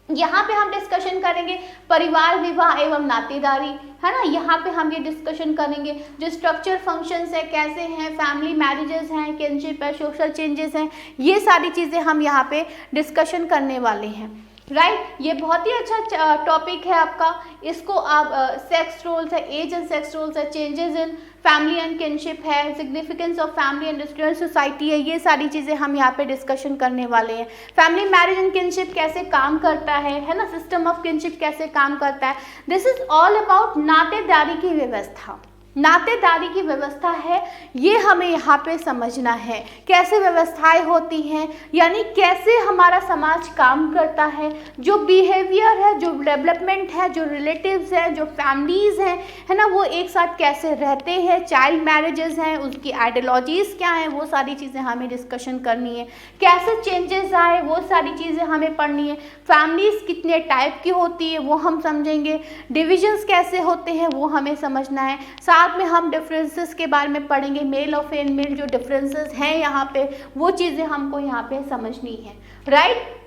यहाँ पे हम डिस्कशन करेंगे परिवार विवाह एवं नातेदारी, है ना, यहाँ पे हम ये डिस्कशन करेंगे जो स्ट्रक्चर फंक्शंस है, कैसे हैं, फैमिली मैरिजेस हैं, किनशिप है, सोशल चेंजेस हैं, ये सारी चीज़ें हम यहाँ पे डिस्कशन करने वाले हैं, राइट। ये बहुत ही अच्छा टॉपिक है आपका, इसको आप सेक्स रोल्स है, एज एंड सेक्स रोल्स है, changes in family and kinship है, significance of family industrial society है, ये सारी चीज़ें हम यहाँ पे डिस्कशन करने वाले हैं। फैमिली मैरिज एंड किनशिप कैसे काम करता है ना, सिस्टम ऑफ किनशिप कैसे काम करता है, दिस इज ऑल अबाउट नातेदारी की व्यवस्था, नातेदारी की व्यवस्था है, ये हमें यहाँ पे समझना है, कैसे व्यवस्थाएं होती हैं, यानी कैसे हमारा समाज काम करता है, जो बिहेवियर है, जो डेवलपमेंट है, जो रिलेटिव्स हैं, जो फैमिलीज़ हैं, है ना, वो वो एक साथ कैसे रहते हैं, चाइल्ड मैरिजेस हैं, उसकी आइडियोलॉजीज़ क्या हैं, वो सारी चीज़ें हमें डिस्कशन करनी है। कैसे चेंजेस आए वो सारी चीज़ें हमें पढ़नी है। फैमिलीज़ कितने टाइप की होती है वो हम समझेंगे। डिविजन्स कैसे होते हैं वो हमें समझना है। साथ में हम डिफरेंसेस के बारे में पढ़ेंगे, मेल और फीमेल जो डिफरेंसेस हैं यहाँ पे वो चीज़ें हमको यहाँ पे समझनी है, राइट।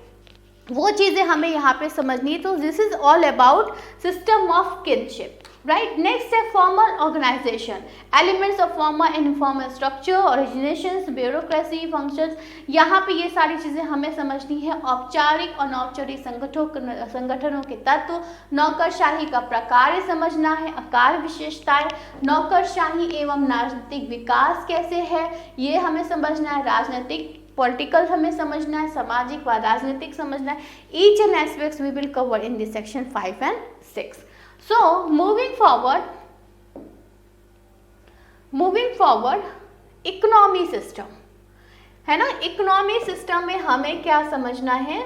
वो चीज़ें हमें यहाँ पे समझनी है। तो this is all about system of kinship, right. Next है formal organisation, elements of formal and informal structure, originations, bureaucracy, functions. यहाँ पे ये सारी चीज़ें हमें समझनी है। औपचारिक और अनौपचारिक संगठनों के तत्व, नौकरशाही का प्रकार समझना है, आकार विशेषताएं, नौकरशाही एवं राजनीतिक विकास कैसे है ये हमें समझना है, राजनीतिक पॉलिटिकल हमें समझना है, सामाजिक व राजनीतिक समझना है। Each and aspects we will cover in this section 5 and 6. So moving forward, economy system है ना। इकोनॉमी सिस्टम में हमें क्या समझना है,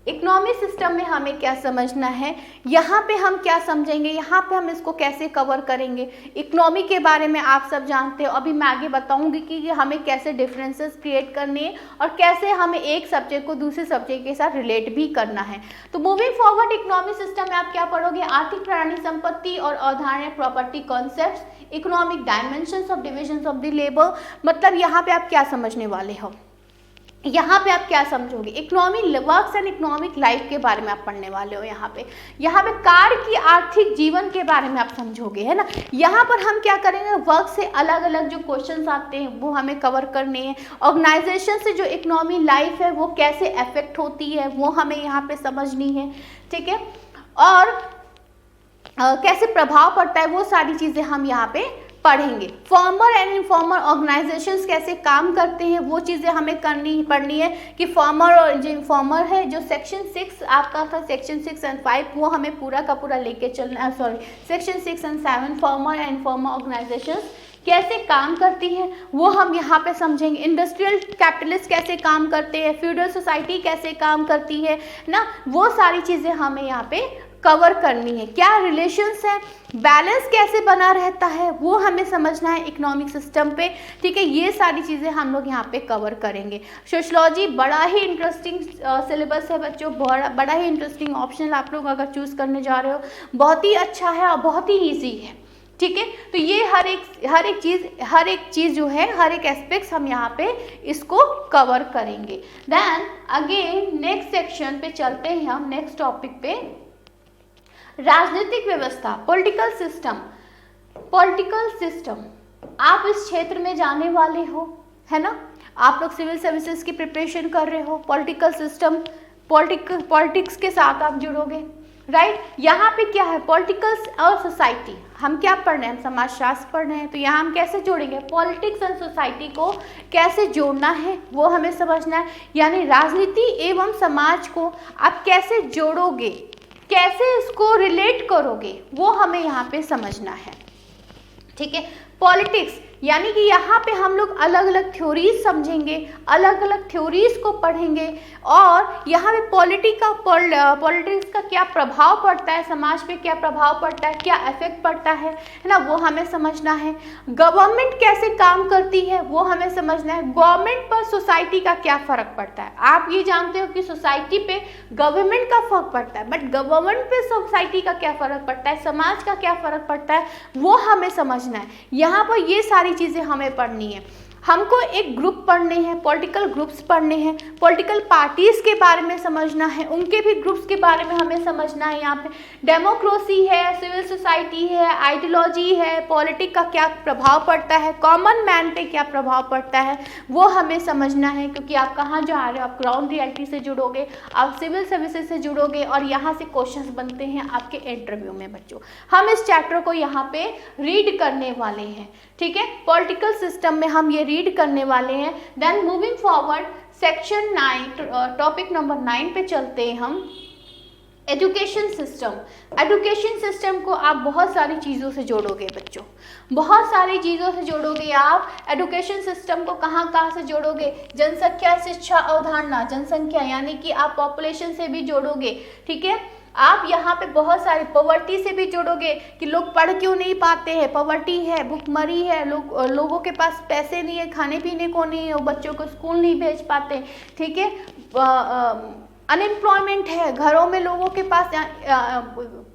इकोनॉमी सिस्टम में हमें क्या समझना है, यहाँ पे हम क्या समझेंगे, यहाँ पे हम इसको कैसे कवर करेंगे। इकोनॉमी के बारे में आप सब जानते हो, अभी मैं आगे बताऊंगी कि हमें कैसे डिफरेंसेस क्रिएट करने हैं और कैसे हमें एक सब्जेक्ट को दूसरे सब्जेक्ट के साथ रिलेट भी करना है। तो मूविंग फॉरवर्ड इकोनॉमी सिस्टम में आप क्या पढ़ोगे, आर्थिक प्रणाली, संपत्ति और अवधारणा, property concepts, economic dimensions of division of the labour. मतलब यहाँ पे आप क्या समझने वाले हो, यहाँ पे आप क्या समझोगे, economy works and economic life के बारे में आप पढ़ने वाले हो। यहाँ पे कार्य की आर्थिक जीवन के बारे में आप समझोगे, है ना। यहाँ पर हम क्या करेंगे, वर्क से अलग अलग जो क्वेश्चंस आते हैं वो हमें कवर करने हैं। ऑर्गेनाइजेशन से जो इकोनॉमी लाइफ है वो कैसे अफेक्ट होती है वो हमें यहाँ पे समझनी है, ठीक है। और कैसे प्रभाव पड़ता है वो सारी चीज़ें हम यहाँ पे पढ़ेंगे। फॉर्मल एंड इनफॉर्मल ऑर्गेनाइजेशंस कैसे काम करते हैं वो चीज़ें हमें पढ़नी है कि फॉर्मल और जो इनफॉर्मल है, जो सेक्शन 6 आपका था, सेक्शन 6 and 5 वो हमें पूरा का पूरा लेके चलना है। Sorry, section 6 and 7 formal and informal organisations कैसे काम करती हैं वो हम यहाँ पे समझेंगे। इंडस्ट्रियल कैपिटलिस्ट कैसे काम करते हैं, फ्यूडल सोसाइटी कैसे काम करती है ना, वो सारी चीज़ें हमें यहाँ पे कवर करनी है। क्या रिलेशंस है, बैलेंस कैसे बना रहता है वो हमें समझना है इकोनॉमिक सिस्टम पे, ठीक है। ये सारी चीज़ें हम लोग यहाँ पे कवर करेंगे। सोशलॉजी बड़ा ही इंटरेस्टिंग सिलेबस है बच्चों, बड़ा ही इंटरेस्टिंग ऑप्शन आप लोग अगर चूज़ करने जा रहे हो, बहुत ही अच्छा है और बहुत ही ईजी है, ठीक है। तो ये हर एक चीज़ जो है, हर एक एस्पेक्ट्स हम यहाँ पे इसको कवर करेंगे। देन अगेन नेक्स्ट सेक्शन पे चलते हैं हम, नेक्स्ट टॉपिक पे, राजनीतिक व्यवस्था, पॉलिटिकल सिस्टम। आप इस क्षेत्र में जाने वाले हो, है ना। आप लोग सिविल सर्विसेज की प्रिपरेशन कर रहे हो, पॉलिटिकल सिस्टम, पॉलिटिक्स के साथ आप जुड़ोगे, राइट। यहाँ पे क्या है, पॉलिटिकल्स और सोसाइटी, हम क्या पढ़ रहे हैं, हम समाजशास्त्र पढ़ रहे हैं। तो यहाँ हम कैसे जोड़ेंगे, पॉलिटिक्स एंड सोसाइटी को कैसे जोड़ना है वो हमें समझना है। यानी राजनीति एवं समाज को आप कैसे जोड़ोगे, कैसे इसको रिलेट करोगे वो हमें यहाँ पे समझना है, ठीक है। पॉलिटिक्स यानी कि यहाँ पे हम लोग अलग अलग थ्योरीज समझेंगे, अलग अलग थ्योरीज को पढ़ेंगे और यहाँ पे पॉलिटिक्स का क्या प्रभाव पड़ता है, समाज पे क्या प्रभाव पड़ता है, क्या इफेक्ट पड़ता है ना, वो हमें समझना है। गवर्नमेंट कैसे काम करती है वो हमें समझना है। गवर्नमेंट पर सोसाइटी का क्या फ़र्क पड़ता है। आप ये जानते हो कि सोसाइटी पे गवर्नमेंट का फ़र्क पड़ता है, बट गवर्नमेंट पे सोसाइटी का क्या फ़र्क पड़ता है, समाज का क्या फ़र्क पड़ता है वो हमें समझना है। यहाँ पर ये सारी चीज़ें हमें पढ़नी है। हमको एक ग्रुप पढ़ने हैं, पॉलिटिकल ग्रुप्स पढ़ने हैं, पॉलिटिकल पार्टीज के बारे में समझना है, उनके भी ग्रुप्स के बारे में हमें समझना है। यहाँ पे डेमोक्रेसी है, सिविल सोसाइटी है, आइडियोलॉजी है, पॉलिटिक का क्या प्रभाव पड़ता है, कॉमन मैन पे क्या प्रभाव पड़ता है वो हमें समझना है। क्योंकि आप कहाँ जा रहे हो, आप ग्राउंड रियलिटी से जुड़ोगे, आप सिविल सर्विसेज से जुड़ोगे और यहाँ से क्वेश्चंस बनते हैं आपके इंटरव्यू में। बच्चों हम इस चैप्टर को यहाँ पे रीड करने वाले हैं, ठीक है। पॉलिटिकल सिस्टम में हम ये रीड करने वाले हैं। Then moving forward section 9 topic number 9 पे चलते हैं हम। Education system. एजुकेशन सिस्टम को आप बहुत सारी चीज़ों से जोड़ोगे बच्चों, बहुत सारी चीज़ों से जोड़ोगे आप। एजुकेशन सिस्टम को कहाँ से जोड़ोगे, जनसंख्या शिक्षा अवधारणा, जनसंख्या यानी कि आप पॉपुलेशन से भी जोड़ोगे, ठीक है। आप यहाँ पे बहुत सारे पॉवर्टी से भी जुड़ोगे कि लोग पढ़ क्यों नहीं पाते हैं, पॉवर्टी है, भुखमरी है, लोगों के पास पैसे नहीं है, खाने पीने को नहीं है, बच्चों को स्कूल नहीं भेज पाते, ठीक है, अनएम्प्लॉयमेंट है, घरों में लोगों के पास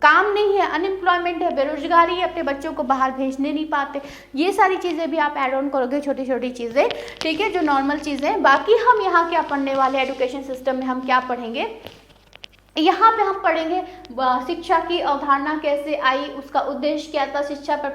काम नहीं है, अनएम्प्लॉयमेंट है, बेरोजगारी है, अपने बच्चों को बाहर भेजने नहीं पाते। ये सारी चीज़ें भी आप ऐड ऑन करोगे, छोटी छोटी चीज़ें, ठीक है, जो नॉर्मल चीज़ें। बाकी हम यहाँ क्या पढ़ने वाले, एजुकेशन सिस्टम में हम क्या पढ़ेंगे, यहाँ पे हम पढ़ेंगे शिक्षा की अवधारणा कैसे आई, उसका उद्देश्य क्या था, शिक्षा पर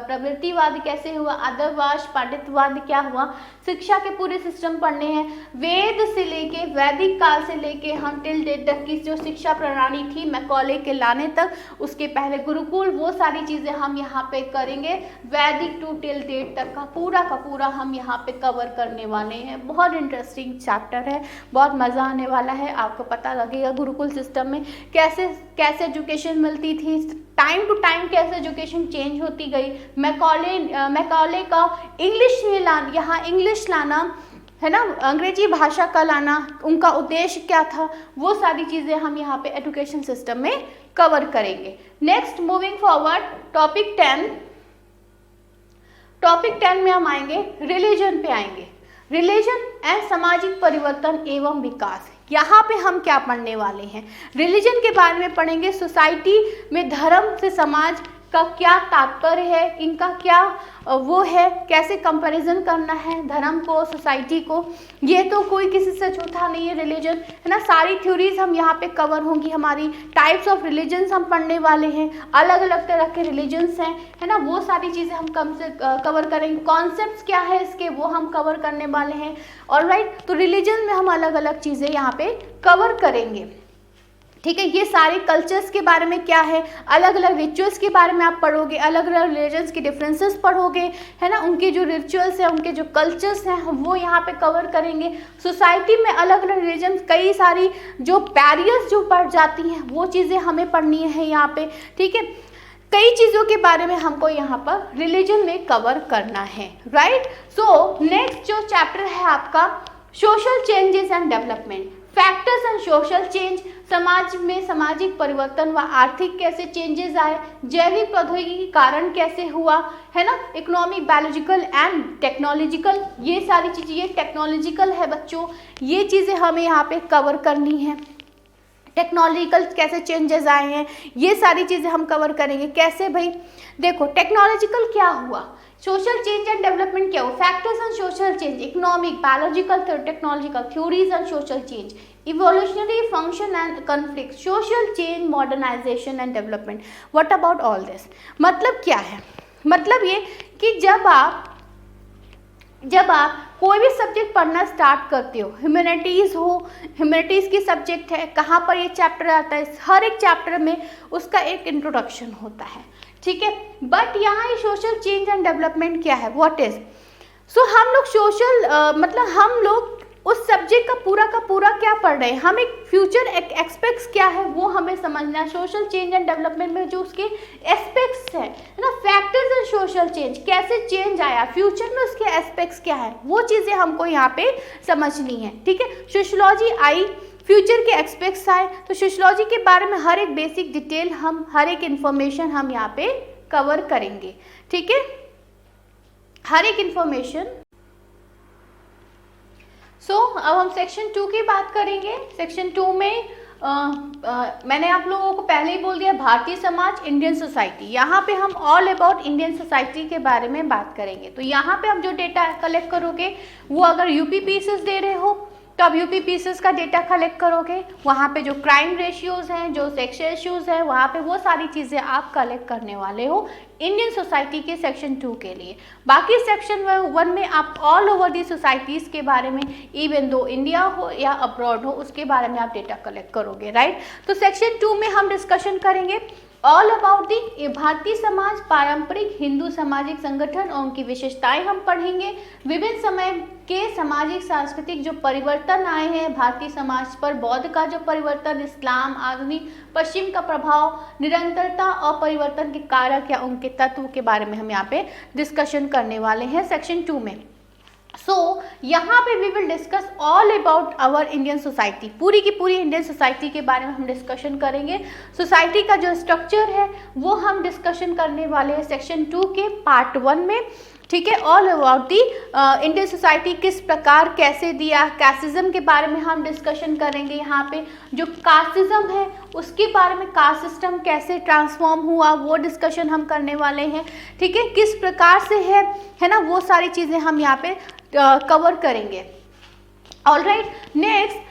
प्रवृत्तिवाद कैसे हुआ, आदर्शवाद, पांडित्यवाद क्या हुआ, शिक्षा के पूरे सिस्टम पढ़ने हैं, वेद से लेके वैदिक काल से लेके हम टिल डेट तक की जो शिक्षा प्रणाली थी मैकॉले के लाने तक, उसके पहले गुरुकुल, वो सारी चीज़ें हम यहाँ पे करेंगे। वैदिक टू टिल डेट तक का पूरा हम यहाँ पे कवर करने वाले हैं। बहुत इंटरेस्टिंग चैप्टर है, बहुत मज़ा आने वाला है, आपको पता लगेगा गुरुकुल सिस्टम में कैसे कैसे एजुकेशन मिलती थी, टाइम टू टाइम कैसे एजुकेशन चेंज होती गई, मैकॉले का इंग्लिश में लाना, यहाँ इंग्लिश लाना है ना, अंग्रेजी भाषा का लाना, उनका उद्देश्य क्या था, वो सारी चीज़ें हम यहाँ पे एजुकेशन सिस्टम में कवर करेंगे। नेक्स्ट मूविंग फॉरवर्ड, टॉपिक 10 में हम आएंगे, रिलीजन पे आएंगे, रिलीजन एंड सामाजिक परिवर्तन एवं विकास। यहाँ पे हम क्या पढ़ने वाले हैं, रिलीजन के बारे में पढ़ेंगे, सोसाइटी में धर्म से समाज का क्या तात्पर्य है, इनका क्या वो है, कैसे कंपैरिजन करना है धर्म को सोसाइटी को, ये तो कोई किसी से छूता नहीं है रिलीजन, है ना। सारी थ्योरीज हम यहाँ पे कवर होंगी, हमारी टाइप्स ऑफ रिलीजन्स हम पढ़ने वाले हैं, अलग अलग तरह के रिलीजन्स हैं, है ना, वो सारी चीज़ें हम कवर करेंगे, कॉन्सेप्ट्स क्या है इसके वो हम कवर करने वाले हैं। ऑलराइट, तो रिलीजन में हम अलग अलग चीज़ें यहाँ पे कवर करेंगे, ठीक है। ये सारे कल्चर्स के बारे में क्या है, अलग अलग रिचुअल्स के बारे में आप पढ़ोगे, अलग अलग रिलीजन्स के डिफरेंसेस पढ़ोगे, है ना, उनके जो रिचुअल्स हैं, उनके जो कल्चर्स हैं हम वो यहाँ पे कवर करेंगे। सोसाइटी में अलग अलग रिलीजन, कई सारी जो बैरियर्स जो पड़ जाती हैं वो चीज़ें हमें पढ़नी है यहाँ पे, ठीक है। कई चीज़ों के बारे में हमको यहाँ पर रिलीजन में कवर करना है, राइट। सो नेक्स्ट जो चैप्टर है आपका, social changes and development, factors and social change, समाज में सामाजिक परिवर्तन व आर्थिक कैसे चेंजेस आए, जैविक प्रौद्योगिकी के कारण कैसे हुआ, है ना, इकोनॉमिक, बायोलॉजिकल एंड टेक्नोलॉजिकल, ये सारी चीज़ें, ये टेक्नोलॉजिकल है बच्चों, ये चीज़ें हमें यहाँ पे कवर करनी है। टेक्नोलॉजिकल कैसे चेंजेस आए हैं, ये सारी चीज़ें हम कवर करेंगे। कैसे भाई, देखो टेक्नोलॉजिकल क्या हुआ, सोशल चेंज एंड डेवलपमेंट क्या हुआ, factors and social change, economic, biological, technological, theories and social change, evolutionary function and conflict, social change, modernisation and development. What about all this, मतलब क्या है, मतलब ये कि जब आप कोई भी सब्जेक्ट पढ़ना स्टार्ट करते हो, ह्यूमैनिटीज़ हो, ह्यूमैनिटीज़ की सब्जेक्ट है, कहाँ पर ये चैप्टर आता है, हर एक चैप्टर में उसका एक इंट्रोडक्शन होता है, ठीक है। बट यहाँ ये सोशल चेंज एंड डेवलपमेंट क्या है, व्हाट इज, सो हम लोग सोशल मतलब हम लोग उस सब्जेक्ट का पूरा क्या पढ़ रहे हैं, हम एक फ्यूचर एक्सपेक्ट्स क्या है वो हमें समझना है। सोशल चेंज एंड डेवलपमेंट में जो उसके एस्पेक्ट्स है ना, फैक्टर्स एंड सोशल चेंज, कैसे चेंज आया, फ्यूचर में उसके एस्पेक्ट्स क्या है, वो चीज़ें हमको यहाँ पे समझनी है, ठीक है। सोशियोलॉजी आई, फ्यूचर के एस्पेक्ट्स आए, तो सोशियोलॉजी के बारे में हर एक बेसिक डिटेल हम, हर एक इंफॉर्मेशन हम यहाँ पे कवर करेंगे, ठीक है, हर एक इंफॉर्मेशन। अब हम सेक्शन 2 की बात करेंगे। सेक्शन 2 में मैंने आप लोगों को पहले ही बोल दिया, भारतीय समाज, इंडियन सोसाइटी, यहाँ पे हम ऑल अबाउट इंडियन सोसाइटी के बारे में बात करेंगे। तो यहाँ पे आप जो डेटा कलेक्ट करोगे वो अगर यूपी पीसेस दे रहे हो तो आप यूपी पीसेस का डेटा कलेक्ट करोगे, वहाँ पे जो क्राइम रेशियोज़ हैं, जो सेक्स रेशियोज़ हैं, वहाँ पे वो सारी चीज़ें आप कलेक्ट करने वाले हो इंडियन सोसाइटी के सेक्शन 2 के लिए। बाकी सेक्शन 1 में आप ऑल ओवर दी सोसाइटीज़ के बारे में, इवन दो इंडिया हो या अब्रॉड हो, उसके बारे में आप डेटा कलेक्ट करोगे, राइट। तो सेक्शन 2 में हम डिस्कशन करेंगे all about the Bharatiya Samaj, पारंपरिक हिंदू सामाजिक संगठन और उनकी विशेषताएं हम पढ़ेंगे। विभिन्न समय के सामाजिक सांस्कृतिक जो परिवर्तन आए हैं भारतीय समाज पर, बौद्ध का जो परिवर्तन, इस्लाम, आधुनिक पश्चिम का प्रभाव, निरंतरता और परिवर्तन के कारक या उनके तत्व के बारे में हम यहाँ पे डिस्कशन करने वाले हैं सेक्शन 2 में। यहाँ पे we will discuss all about our Indian society, पूरी की पूरी इंडियन सोसाइटी के बारे में हम डिस्कशन करेंगे। सोसाइटी का जो स्ट्रक्चर है वो हम डिस्कशन करने वाले हैं सेक्शन 2 के पार्ट 1 में, ठीक है। All about the Indian society किस प्रकार कैसे दिया, कास्टिज्म के बारे में हम डिस्कशन करेंगे। यहाँ पे जो कास्टिज्म है उसके बारे में, कास्ट सिस्टम कैसे ट्रांसफॉर्म हुआ वो डिस्कशन हम करने वाले हैं, ठीक है। किस प्रकार से है ना, वो सारी चीज़ें हम यहाँ पे कवर करेंगे। ऑलराइट, नेक्स्ट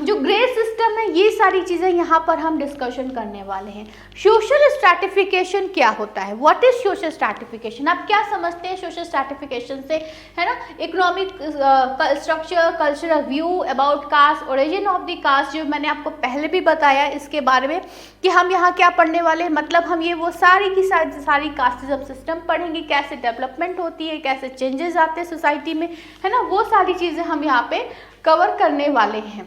जो ग्रेड सिस्टम है, ये सारी चीज़ें यहाँ पर हम डिस्कशन करने वाले हैं। सोशल स्ट्रैटिफिकेशन क्या होता है, व्हाट इज सोशल स्ट्रैटिफिकेशन, आप क्या समझते हैं सोशल स्ट्रैटिफिकेशन से, है ना। Economic structure, cultural view about caste, origin of the caste, जो मैंने आपको पहले भी बताया इसके बारे में कि हम यहाँ क्या पढ़ने वाले हैं, मतलब हम ये वो सारी की सारी कास्टिज्म सिस्टम पढ़ेंगे, कैसे डेवलपमेंट होती है, कैसे चेंजेस आते हैं सोसाइटी में, है ना, वो सारी चीज़ें हम यहाँ पे कवर करने वाले हैं,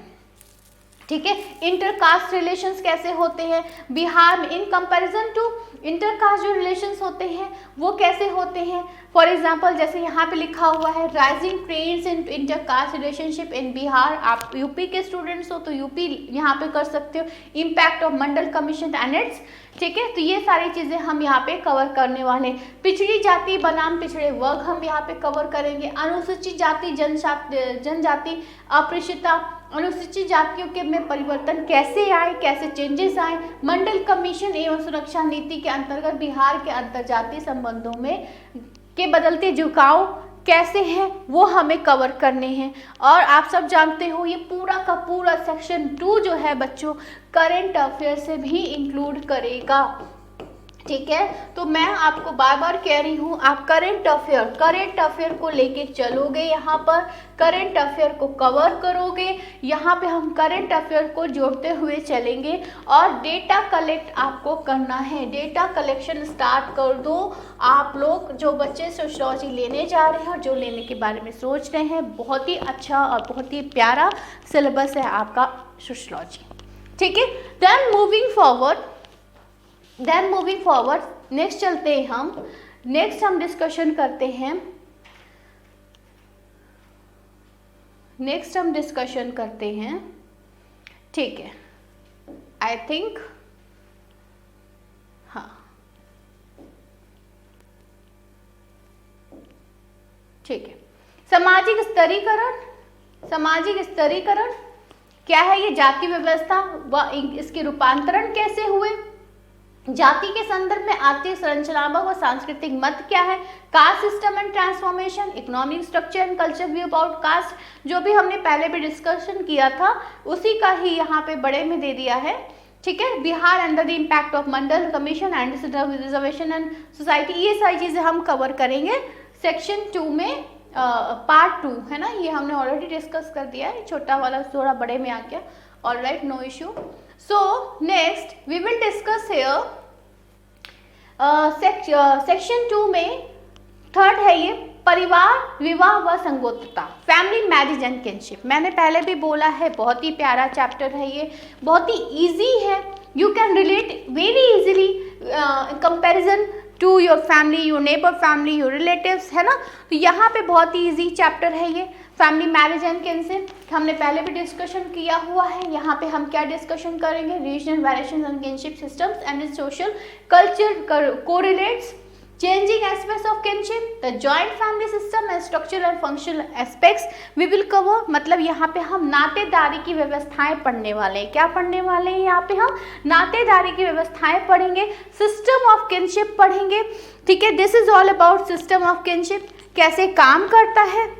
ठीक है। इंटरकास्ट रिलेशंस कैसे होते हैं बिहार में, इन कंपैरिजन टू इंटरकास्ट जो रिलेशंस होते हैं वो कैसे होते हैं। फॉर एग्जांपल जैसे यहाँ पे लिखा हुआ है rising trends in intercaste relationship in Bihar, आप यूपी के स्टूडेंट्स हो तो यूपी यहाँ पे कर सकते हो। Impact of Mandal commission and it's, ठीक है। तो ये सारी चीज़ें हम यहाँ पे कवर करने वाले हैं। पिछड़ी जाति बनाम पिछड़े वर्ग हम यहाँ पे कवर करेंगे। अनुसूचित जाति जनजाति अस्पृश्यता, अनुसूचित जातियों के में परिवर्तन कैसे आए, कैसे चेंजेस आए। मंडल कमीशन एवं सुरक्षा नीति के अंतर्गत बिहार के अंतर्जातीय संबंधों में के बदलते झुकाव कैसे हैं वो हमें कवर करने हैं। और आप सब जानते हो ये पूरा का पूरा सेक्शन 2 जो है बच्चों करंट अफेयर से भी इंक्लूड करेगा, ठीक है। तो मैं आपको बार बार कह रही हूँ, आप करंट अफेयर को लेके चलोगे, यहाँ पर करंट अफेयर को कवर करोगे, यहाँ पे हम करंट अफेयर को जोड़ते हुए चलेंगे। और डेटा कलेक्ट आपको करना है, डेटा कलेक्शन स्टार्ट कर दो आप लोग जो बच्चे सोशियोलॉजी लेने जा रहे हैं और जो लेने के बारे में सोच रहे हैं। बहुत ही अच्छा और बहुत ही प्यारा सिलेबस है आपका सोशियोलॉजी, ठीक है। देन मूविंग फॉरवर्ड नेक्स्ट चलते हैं हम, नेक्स्ट हम डिस्कशन करते हैं, ठीक है। आई थिंक हाँ, ठीक है। सामाजिक स्तरीकरण क्या है, ये जाति व्यवस्था व इसके रूपांतरण कैसे हुए, जाति के संदर्भ में आर्थिक संरचनात्मक व सांस्कृतिक मत क्या है, caste system and transformation, economic structure and culture view about cast, जो भी हमने पहले भी डिस्कशन किया था उसी का ही यहाँ पे बड़े में दे दिया है, ठीक है। Bihar under the impact of Mandal commission and reservation and society, ये सारी चीजें हम कवर करेंगे सेक्शन 2 में, पार्ट 2 है ना, ये हमने ऑलरेडी डिस्कस कर दिया है, छोटा वाला थोड़ा बड़े में आ गया। Alright, no issue. So next we will discuss here section 2 में थर्ड है ये परिवार, विवाह व संगोत्रिता, फैमिली मैरिज एंड किनशिप। मैंने पहले भी बोला है बहुत ही प्यारा चैप्टर है ये, बहुत ही इजी है, you can relate very easily comparison to your family, your neighbour family, your relatives, है ना। तो यहाँ पे बहुत ही इजी चैप्टर है ये, फैमिली मैरिज एंड किनशिप हमने पहले भी डिस्कशन किया हुआ है। यहाँ पे हम क्या डिस्कशन करेंगे, regional variation and kinship systems and social culture correlates, changing aspects of kinship, the joint family system and structural and functional aspects we will cover। मतलब यहाँ पे हम नातेदारी की व्यवस्थाएं पढ़ने वाले हैं। क्या पढ़ने वाले हैं यहाँ पे हम? नातेदारी की व्यवस्थाएं पढ़ेंगे, सिस्टम ऑफ किनशिप पढ़ेंगे, ठीक है। This is all about system of kinship, कैसे काम करता है,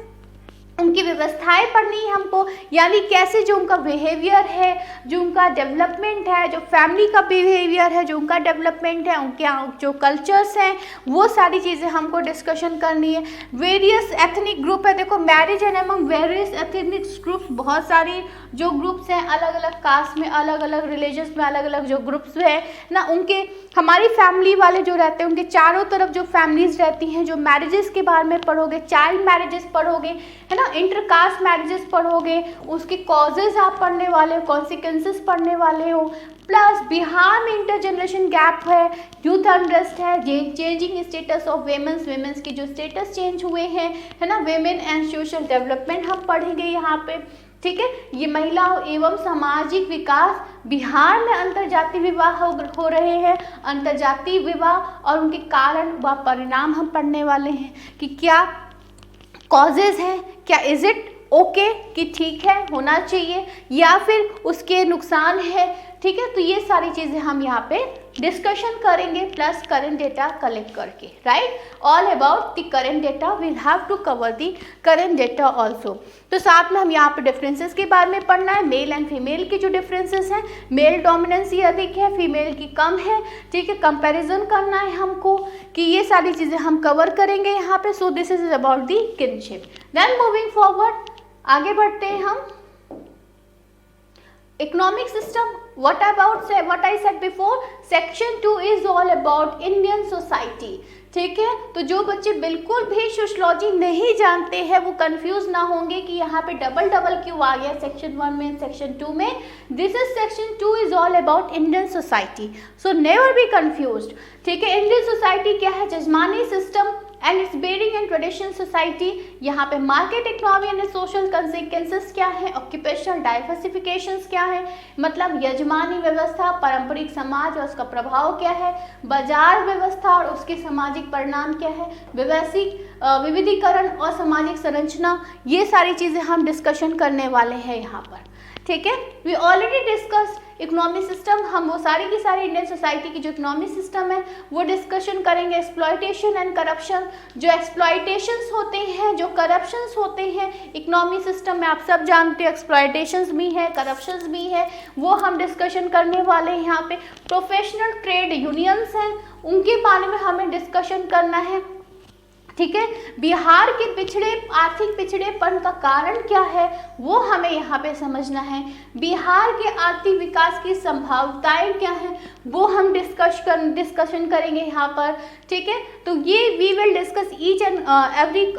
उनकी व्यवस्थाएं पढ़नी है हमको, यानी कैसे जो उनका बिहेवियर है, जो उनका डेवलपमेंट है, जो फैमिली का बिहेवियर है, जो उनका डेवलपमेंट है, उनके जो कल्चर्स हैं, वो सारी चीज़ें हमको डिस्कशन करनी है। वेरियस एथनिक ग्रुप है, देखो marriage and among various ethnic groups, बहुत सारी जो ग्रुप्स हैं अलग अलग कास्ट में, अलग अलग रिलीजन्स में, अलग अलग जो ग्रुप्स हैं ना, उनके हमारी फैमिली वाले जो रहते हैं उनके चारों तरफ जो फैमिलीज रहती हैं, जो मैरिजेस के बारे में पढ़ोगे, चाइल्ड मैरिजेस पढ़ोगे, है ना, ना, इंटरकास्ट मैरिजेस पढ़ोगे, उसके कॉजेज आप पढ़ने वाले हो, कॉन्सिक्वेंसेस पढ़ने वाले हो, प्लस बिहार में इंटर जनरेशन गैप है, यूथ अनरेस्ट है, चेंजिंग स्टेटस ऑफ वेमेंस के जो स्टेटस चेंज हुए हैं, है ना, वेमेन एंड सोशल डेवलपमेंट हम पढ़ेंगे यहाँ पे, ठीक है। ये महिलाओं एवं सामाजिक विकास, बिहार में अंतरजातीय विवाह हो रहे हैं, अंतरजातीय विवाह और उनके कारण व परिणाम हम पढ़ने वाले हैं कि क्या कॉजेज हैं, क्या इज इट ओके कि ठीक है होना चाहिए, या फिर उसके नुकसान है, ठीक है। तो ये सारी चीज़ें हम यहाँ पे डिस्कशन करेंगे, प्लस करंट डेटा कलेक्ट करके, right. All about the current data, we have to cover the current data also. तो साथ में हम यहाँ पे डिफरेंसेस के बारे में पढ़ना है, मेल एंड फीमेल के जो डिफरेंसेस हैं, मेल डोमिनेंसी अधिक है, फीमेल की कम है, ठीक है। कंपैरिजन करना है हमको कि ये सारी चीज़ें हम कवर करेंगे यहाँ पे। So this is about the kinship. Then moving forward, आगे बढ़ते हैं हम। Economic system, what I said before, section 2 is all about Indian society, ठीक है। तो जो बच्चे बिल्कुल भी सोशियोलॉजी नहीं जानते हैं वो कंफ्यूज ना होंगे कि यहाँ पे डबल क्यों आ गया सेक्शन 1 में, सेक्शन 2 में। This is section 2 is all about Indian society, so never be confused, ठीक है। इंडियन सोसाइटी क्या है, jajmani system and its bearing and traditional society. यहाँ पे market economy and social consequences क्या है, ऑक्यूपेशनल डाइवर्सिफिकेशंस क्या है, मतलब यजमानी व्यवस्था, पारंपरिक समाज और उसका प्रभाव क्या है, बाजार व्यवस्था और उसके सामाजिक परिणाम क्या है, वैश्विक विविधीकरण और सामाजिक संरचना, ये सारी चीज़ें हम डिस्कशन करने वाले हैं यहाँ पर, ठीक है। We already discuss economic system, हम वो सारी की सारी इंडियन सोसाइटी की जो इकोनॉमिक सिस्टम है वो डिस्कशन करेंगे। एक्सप्लॉयटेशन एंड करप्शन, जो एक्सप्लॉयटेशंस होते हैं, जो करप्शंस होते हैं इकोनॉमिक सिस्टम में, आप सब जानते हो एक्सप्लॉयटेशंस भी है, करप्शंस भी है, वो हम डिस्कशन करने वाले हैं यहाँ पे। प्रोफेशनल ट्रेड यूनियंस हैं, उनके बारे में हमें डिस्कशन करना है, ठीक है। बिहार के आर्थिक पिछड़ेपन का कारण क्या है वो हमें यहाँ पे समझना है। बिहार के आर्थिक विकास की संभावनाएं क्या है वो हम डिस्कशन करेंगे यहाँ पर, ठीक है। तो ये we will discuss each and every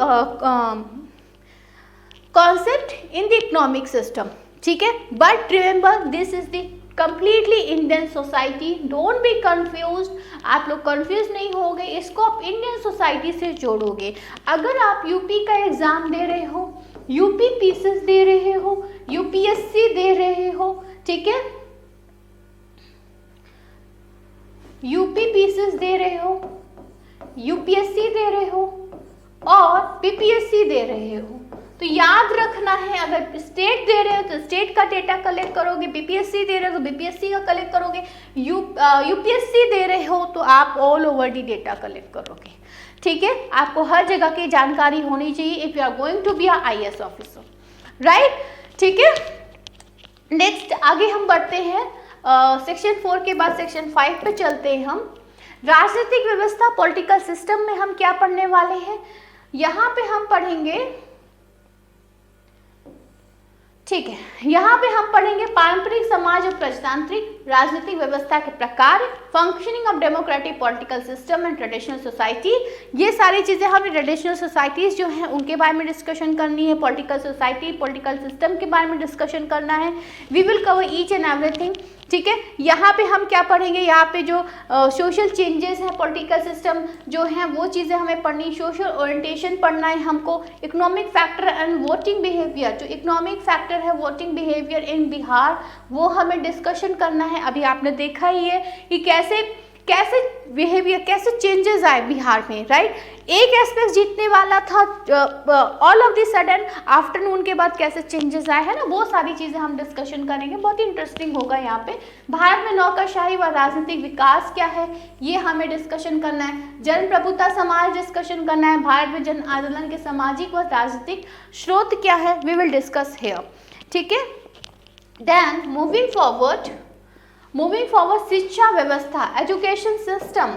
concept in the economic system, ठीक है। But remember this is the completely Indian society, don't be confused, आप लोग कंफ्यूज नहीं होगे, इसको आप इंडियन सोसाइटी से जोड़ोगे। अगर आप यूपी का एग्जाम दे रहे हो, यूपी पीसीएस दे रहे हो, यूपीएससी दे रहे हो, ठीक है, यूपी पीसीएस दे रहे हो, यूपीएससी दे रहे हो और बीपीएससी दे रहे हो, तो याद रखना है अगर स्टेट दे रहे हो तो स्टेट का डेटा कलेक्ट करोगे, बीपीएससी दे रहे हो तो बीपीएससी का कलेक्ट करोगे, यूपीएससी दे रहे हो तो आप all over the data collect करोगे, ठीक है। आपको हर जगह की जानकारी होनी चाहिए if you are going to be IAS officer, right, ठीक है। नेक्स्ट आगे हम बढ़ते हैं, सेक्शन 4 के बाद सेक्शन 5 पे चलते हैं हम। राजनीतिक व्यवस्था, पॉलिटिकल सिस्टम में हम क्या पढ़ने वाले हैं, यहाँ पे हम पढ़ेंगे, ठीक है, यहाँ पे हम पढ़ेंगे पारंपरिक समाज और प्रजातांत्रिक राजनीतिक व्यवस्था के प्रकार, functioning of democratic political system and traditional society. ये सारी चीज़ें हमें ट्रेडिशनल सोसाइटीज़ जो हैं उनके बारे में डिस्कशन करनी है, पॉलिटिकल सोसाइटी, पॉलिटिकल सिस्टम के बारे में डिस्कशन करना है। We will cover each and everything, ठीक है। यहाँ पे हम क्या पढ़ेंगे, यहाँ पे जो सोशल चेंजेस हैं, पॉलिटिकल सिस्टम जो हैं वो चीज़ें हमें पढ़नी, सोशल ओरिएंटेशन पढ़ना है हमको, economic factor and voting behaviour, जो इकोनॉमिक फैक्टर है वोटिंग बिहेवियर इन बिहार वो हमें डिस्कशन करना है। अभी आपने देखा ही है कि कैसे बिहेवियर, कैसे चेंजेस आए बिहार में, राइट। एक एस्पेक्ट जीतने वाला था, all of the sudden afternoon के बाद कैसे चेंजेस आए हैं ना, वो सारी चीज़ें हम डिस्कशन करेंगे, बहुत ही इंटरेस्टिंग होगा यहाँ पे। भारत में नौकरशाही व राजनीतिक विकास क्या है ये हमें डिस्कशन करना है। जन प्रभुता समाज डिस्कशन करना है। भारत में जन आंदोलन के सामाजिक व राजनीतिक स्रोत क्या है, वी विल डिस्कस हियर, ठीक है। देन मूविंग फॉरवर्ड, शिक्षा व्यवस्था, education system,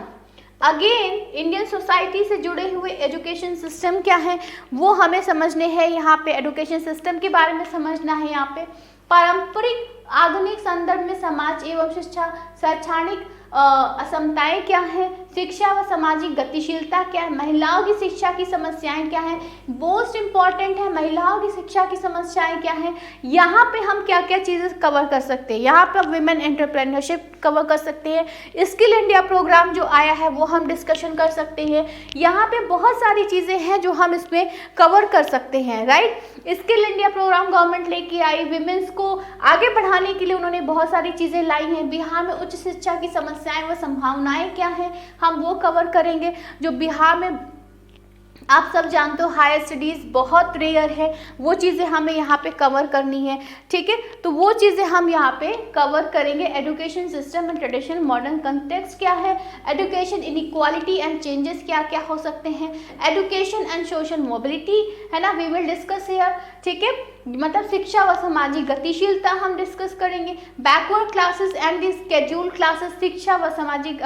again Indian society से जुड़े हुए एजुकेशन सिस्टम क्या है वो हमें समझने हैं। यहाँ पे एजुकेशन सिस्टम के बारे में समझना है। यहाँ पे पारंपरिक आधुनिक संदर्भ में समाज एवं शिक्षा शैक्षणिक असमताएं क्या है, शिक्षा व सामाजिक गतिशीलता क्या है, महिलाओं की शिक्षा की समस्याएं क्या हैं, मोस्ट इम्पॉर्टेंट है महिलाओं की शिक्षा की समस्याएं क्या हैं, यहाँ पे हम क्या क्या चीज़ें कवर कर सकते हैं, यहाँ पे विमेन एंटरप्रेन्योरशिप कवर कर सकते हैं, स्किल इंडिया प्रोग्राम जो आया है वो हम डिस्कशन कर सकते हैं, यहाँ पे बहुत सारी चीज़ें हैं जो हम इसमें कवर कर सकते हैं, right. Skill India program government लेके आई, विमेंस को आगे बढ़ाने के लिए उन्होंने बहुत सारी चीज़ें लाई हैं। बिहार में उच्च शिक्षा की समस्याएं व संभावनाएं क्या हैं, हम वो कवर करेंगे। जो बिहार में आप सब जानते हो हायर स्टडीज़ बहुत रेयर है, वो चीज़ें हमें यहाँ पे कवर करनी है, ठीक है। तो वो चीज़ें हम यहाँ पे कवर करेंगे। Education system and traditional modern context क्या है, एजुकेशन इनइक्वालिटी एंड चेंजेस क्या क्या हो सकते हैं, एजुकेशन एंड सोशल मोबिलिटी है ना, वी विल डिस्कस हियर, ठीक है। मतलब शिक्षा व सामाजिक गतिशीलता हम डिस्कस करेंगे। Backward classes and the schedule classes, शिक्षा व सामाजिक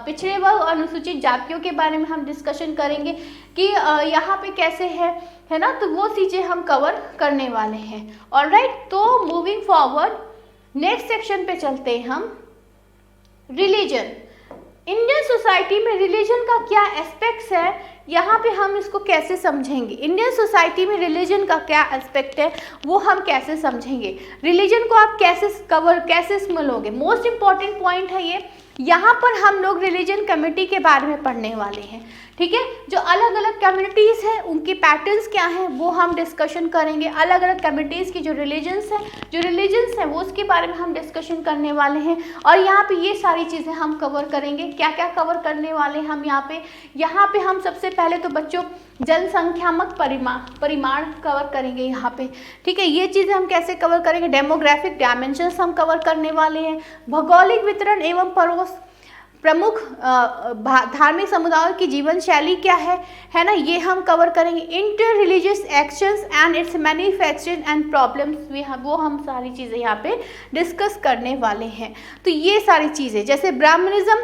पिछड़े व अनुसूचित जातियों के बारे में हम डिस्कशन करेंगे कि यहाँ पे कैसे है ना, तो वो चीज़ें हम कवर करने वाले हैं। ऑलराइट, तो मूविंग फॉरवर्ड नेक्स्ट सेक्शन पे चलते हैं हम। रिलीजन, इंडियन सोसाइटी में रिलीजन का क्या एस्पेक्ट्स है, यहाँ पे हम इसको कैसे समझेंगे। इंडियन सोसाइटी में रिलीजन का क्या एस्पेक्ट है वो हम कैसे समझेंगे, रिलीजन को आप कैसे कवर कैसे इसमें लोगे। मोस्ट इम्पॉर्टेंट पॉइंट है ये, यहाँ पर हम लोग रिलीजन कम्युनिटी के बारे में पढ़ने वाले हैं, ठीक है। जो अलग अलग कम्युनिटीज़ हैं उनकी पैटर्न्स क्या हैं वो हम डिस्कशन करेंगे। अलग अलग कम्युनिटीज़ की जो रिलीजन्स हैं वो उसके बारे में हम डिस्कशन करने वाले हैं। और यहाँ पे ये सारी चीज़ें हम कवर करेंगे। क्या क्या कवर करने वाले हैं हम यहाँ पे हम सबसे पहले तो बच्चों जनसंख्यात्मक परिमाण कवर करेंगे यहाँ पे, ठीक है। ये चीज़ें हम कैसे कवर करेंगे, डेमोग्राफिक डायमेंशंस हम कवर करने वाले हैं। भौगोलिक वितरण एवं पड़ोस, प्रमुख धार्मिक समुदायों की जीवन शैली क्या है ना, ये हम कवर करेंगे। Inter religious actions and it's manufacturing and problems, वो हम सारी चीज़ें यहाँ पे डिस्कस करने वाले हैं। तो ये सारी चीज़ें जैसे Brahmanism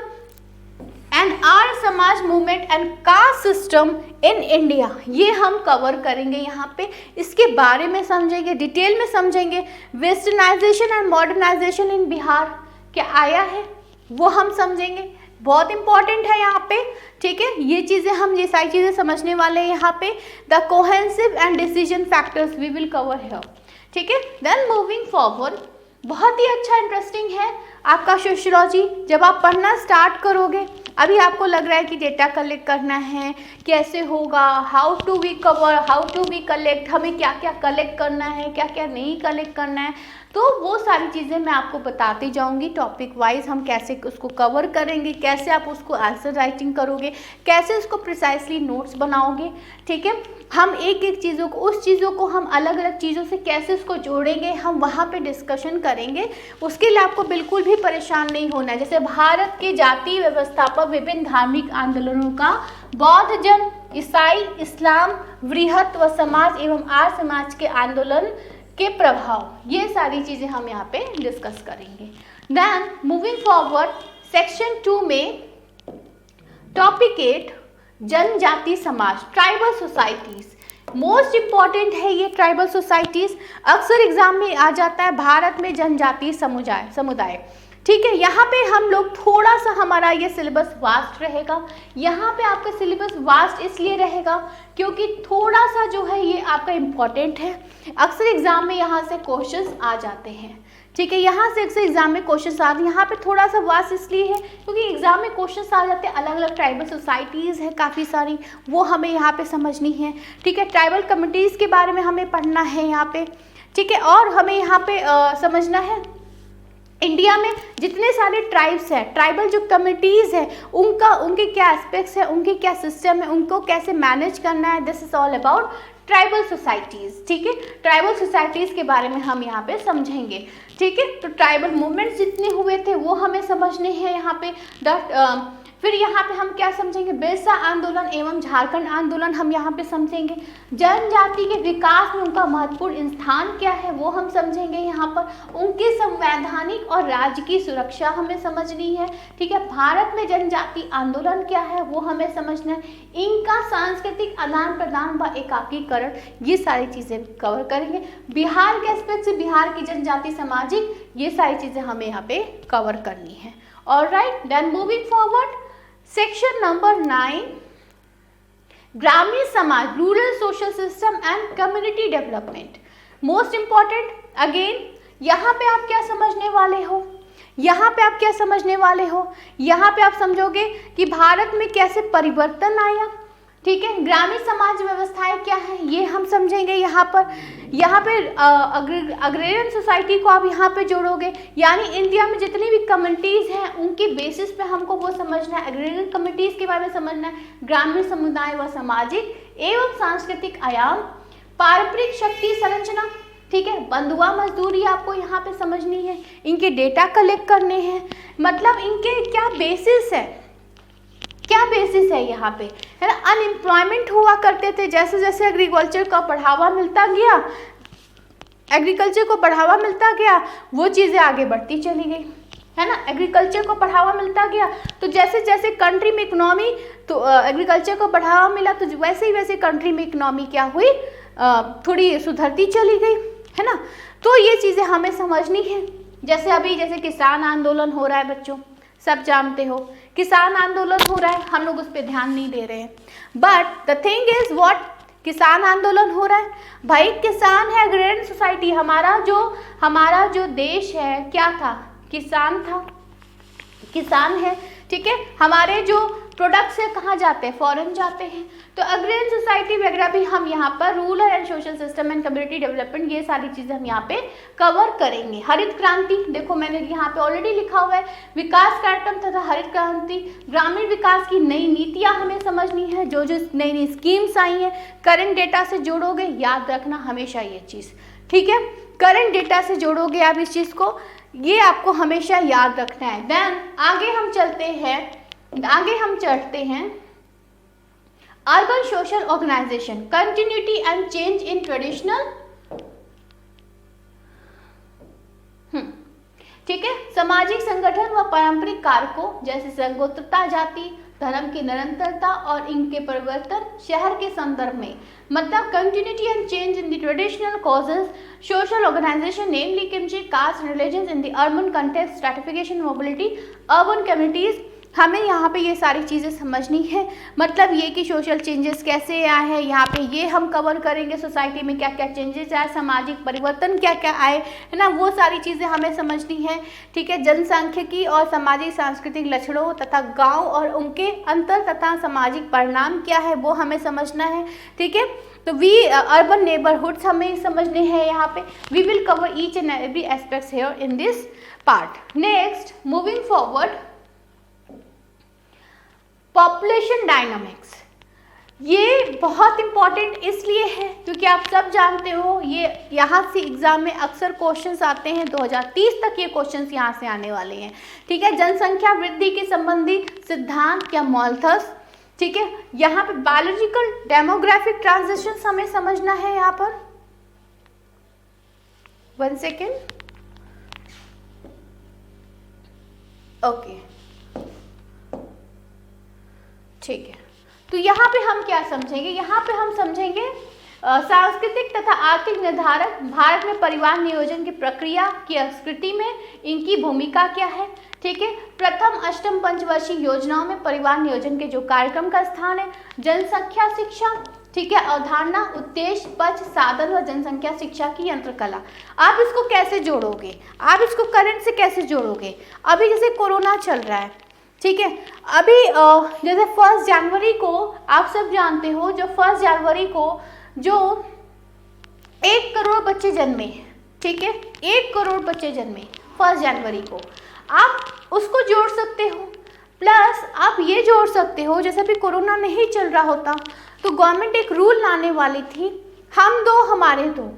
and Arya Samaj movement and caste system in India, ये हम कवर करेंगे यहाँ पे। इसके बारे में समझेंगे, डिटेल में समझेंगे। Westernisation and modernisation in Bihar क्या आया है वो हम समझेंगे, बहुत इंपॉर्टेंट है यहाँ पे, ठीक है। ये चीज़ें हम ये सारी चीज़ें समझने वाले हैं यहाँ पे। The cohesive and decision factors we will cover here, ठीक है। देन मूविंग फॉरवर्ड, बहुत ही अच्छा इंटरेस्टिंग है आपका सोशियोलॉजी। जब आप पढ़ना स्टार्ट करोगे, अभी आपको लग रहा है कि डेटा कलेक्ट करना है, कैसे होगा, how to we cover, how to we collect, हमें क्या क्या कलेक्ट करना है, क्या क्या नहीं कलेक्ट करना है, तो वो सारी चीज़ें मैं आपको बताती जाऊंगी। टॉपिक वाइज हम कैसे उसको कवर करेंगे, कैसे आप उसको आंसर राइटिंग करोगे, कैसे उसको प्रिसाइसली नोट्स बनाओगे, ठीक है। हम एक एक चीज़ों को, उस चीज़ों को हम अलग अलग चीज़ों से कैसे उसको जोड़ेंगे, हम वहाँ पे डिस्कशन करेंगे। उसके लिए आपको बिल्कुल भी परेशान नहीं होना है। जैसे भारत की जाति व्यवस्था पर विभिन्न धार्मिक आंदोलनों का बौद्ध जन, ईसाई, इस्लाम, वृहत व समाज एवं आर्य समाज के आंदोलन के प्रभाव, ये सारी चीज़ें हम यहाँ पे डिस्कस करेंगे। देन मूविंग फॉरवर्ड सेक्शन 2 में टॉपिक 8 जनजाति समाज, ट्राइबल सोसाइटीज, मोस्ट इम्पॉर्टेंट है ये ट्राइबल सोसाइटीज। अक्सर एग्जाम में आ जाता है भारत में जनजातीय समुदाय, ठीक है। यहाँ पे हम लोग थोड़ा सा, हमारा ये सिलेबस वास्ट रहेगा। यहाँ पे आपका सिलेबस वास्ट इसलिए रहेगा क्योंकि थोड़ा सा जो है ये आपका इम्पॉर्टेंट है। अक्सर एग्जाम में यहाँ से क्वेश्चंस आ जाते हैं, ठीक है। यहाँ से अक्सर एग्जाम में क्वेश्चंस आते हैं। यहाँ पे थोड़ा सा वास्ट इसलिए है क्योंकि एग्जाम में क्वेश्चंस आ जाते हैं। अलग अलग ट्राइबल सोसाइटीज़ है काफ़ी सारी, वो हमें यहाँ पे समझनी है, ठीक है। ट्राइबल कम्युनिटीज़ के बारे में हमें पढ़ना है यहाँ पे, ठीक है। और हमें यहाँ पे समझना है इंडिया में जितने सारे ट्राइब्स हैं, ट्राइबल जो कम्युनिटीज़ हैं, उनके क्या एस्पेक्ट्स हैं, उनके क्या सिस्टम है, उनको कैसे मैनेज करना है, this is all about tribal societies, ठीक है। ट्राइबल सोसाइटीज़ के बारे में हम यहाँ पे समझेंगे, ठीक है। तो ट्राइबल मूवमेंट्स जितने हुए थे वो हमें समझने हैं यहाँ पे। फिर यहाँ पे हम क्या समझेंगे, बिरसा आंदोलन एवं झारखंड आंदोलन हम यहाँ पे समझेंगे। जनजाति के विकास में उनका महत्वपूर्ण स्थान क्या है वो हम समझेंगे यहाँ पर। उनकी संवैधानिक और राज्य की सुरक्षा हमें समझनी है, ठीक है। भारत में जनजाति आंदोलन क्या है वो हमें समझना है। इनका सांस्कृतिक आदान प्रदान व एकाकीकरण, ये सारी चीज़ें कवर करेंगे। बिहार के एस्पेक्ट से बिहार की जनजाति सामाजिक, ये सारी चीज़ें हमें यहाँ पे कवर करनी है। Alright, then moving forward section number 9, ग्रामीण समाज, rural social system and community development. Most important again, यहाँ पे आप क्या समझने वाले हो, यहाँ पे आप क्या समझने वाले हो, यहाँ पे आप समझोगे कि भारत में कैसे परिवर्तन आया, ठीक है। ग्रामीण समाज व्यवस्थाएं क्या है ये हम समझेंगे यहाँ पे अग्रेरियन सोसाइटी को आप यहाँ पे जोड़ोगे, यानी इंडिया में जितनी भी कम्युनिटीज़ हैं उनके बेसिस पे हमको वो समझना है, एग्रेरियन कम्युनिटीज़ के बारे में समझना है, ग्रामीण समुदाय व सामाजिक एवं सांस्कृतिक आयाम, पारंपरिक शक्ति संरचना, ठीक है। बंधुआ मजदूरी आपको यहाँ पे समझनी है, इनके डेटा कलेक्ट करने हैं, मतलब इनके क्या बेसिस है, क्या बेसिस है यहाँ पे, है ना। अनएम्प्लॉयमेंट हुआ करते थे, जैसे जैसे एग्रीकल्चर को बढ़ावा मिलता गया, एग्रीकल्चर को बढ़ावा मिलता गया वो चीज़ें आगे बढ़ती चली गई, है ना। एग्रीकल्चर को बढ़ावा मिलता गया तो जैसे जैसे कंट्री में इकोनॉमी, तो एग्रीकल्चर को बढ़ावा मिला तो वैसे ही वैसे कंट्री में इकोनॉमी क्या हुई, थोड़ी सुधरती चली गई, है ना। तो ये चीज़ें हमें समझनी है। जैसे अभी जैसे किसान आंदोलन हो रहा है बच्चों, सब जानते हो किसान आंदोलन हो रहा है, हम लोग उस पर ध्यान नहीं दे रहे हैं, but the thing is what, किसान आंदोलन हो रहा है भाई, किसान है, एग्रेरियन सोसाइटी, हमारा जो देश है क्या था, किसान था, किसान है, ठीक है। हमारे जो प्रोडक्ट्स है कहाँ जाते हैं, फॉरेन जाते हैं। तो एग्रेरियन सोसाइटी वगैरह भी हम यहाँ पर rural and social system and community development, ये सारी चीज़ें हम यहाँ पे कवर करेंगे। हरित क्रांति, देखो मैंने यहाँ पे ऑलरेडी लिखा हुआ है, विकास कार्यक्रम तथा हरित क्रांति, ग्रामीण विकास की नई नीतियाँ हमें समझनी है, जो जो नई नई स्कीम्स आई हैं, करंट डेटा से जोड़ोगे, याद रखना हमेशा ये चीज़, ठीक है। करंट डेटा से जोड़ोगे आप इस चीज़ को, ये आपको हमेशा याद रखना है। देन आगे हम चढ़ते हैं urban social organisation, continuity and change in traditional, ठीक है, सामाजिक संगठन व पारंपरिक कारकों जैसे संगोत्रता, जाति, धर्म की निरंतरता और इनके परिवर्तन शहर के संदर्भ में, मतलब continuity and change in the traditional causes social organisation namely kinship caste religion in the urban context stratification mobility urban communities. हमें यहाँ पे ये सारी चीज़ें समझनी है, मतलब ये कि सोशल चेंजेस कैसे आए हैं, यहाँ पे ये हम कवर करेंगे, सोसाइटी में क्या क्या चेंजेस आए, सामाजिक परिवर्तन क्या क्या आए, है ना, वो सारी चीज़ें हमें समझनी है, ठीक है। जनसांख्यिकी और सामाजिक सांस्कृतिक लक्षणों तथा गांव और उनके अंतर तथा सामाजिक परिणाम क्या है वो हमें समझना है, ठीक है। तो अर्बन नेबरहुड्स हमें समझने हैं यहाँ पे। We will cover each and every aspects here in this part. Next moving forward, population dynamics, ये बहुत इंपॉर्टेंट इसलिए है क्योंकि आप सब जानते हो ये यहाँ से एग्जाम में अक्सर क्वेश्चंस आते हैं, 2030 तक ये क्वेश्चंस यहाँ से आने वाले हैं, ठीक है। जनसंख्या वृद्धि के संबंधी सिद्धांत या मॉल्थस, ठीक है। यहाँ पे बायोलॉजिकल डेमोग्राफिक ट्रांजिशंस हमें समझना है यहाँ पर, 1 सेकेंड, ओके, ठीक है। तो यहाँ पे हम क्या समझेंगे, यहाँ पे हम समझेंगे सांस्कृतिक तथा आर्थिक निर्धारक भारत में परिवार नियोजन की प्रक्रिया की संस्कृति में इनकी भूमिका क्या है, ठीक है। प्रथम अष्टम पंचवर्षीय योजनाओं में परिवार नियोजन के जो कार्यक्रम का स्थान है, जनसंख्या शिक्षा, ठीक है, अवधारणा, उद्देश्य, पक्ष, साधन व जनसंख्या शिक्षा की यंत्रकला। आप इसको कैसे जोड़ोगे, आप इसको करंट से कैसे जोड़ोगे, अभी जैसे कोरोना चल रहा है, ठीक है, अभी जैसे 1 जनवरी को आप सब जानते हो, जो 1 जनवरी को जो 1 करोड़ बच्चे जन्मे, ठीक है, 1 करोड़ बच्चे जन्मे 1 जनवरी को, आप उसको जोड़ सकते हो, प्लस आप ये जोड़ सकते हो जैसे अभी कोरोना नहीं चल रहा होता तो गवर्नमेंट एक रूल लाने वाली थी, हम दो हमारे दो,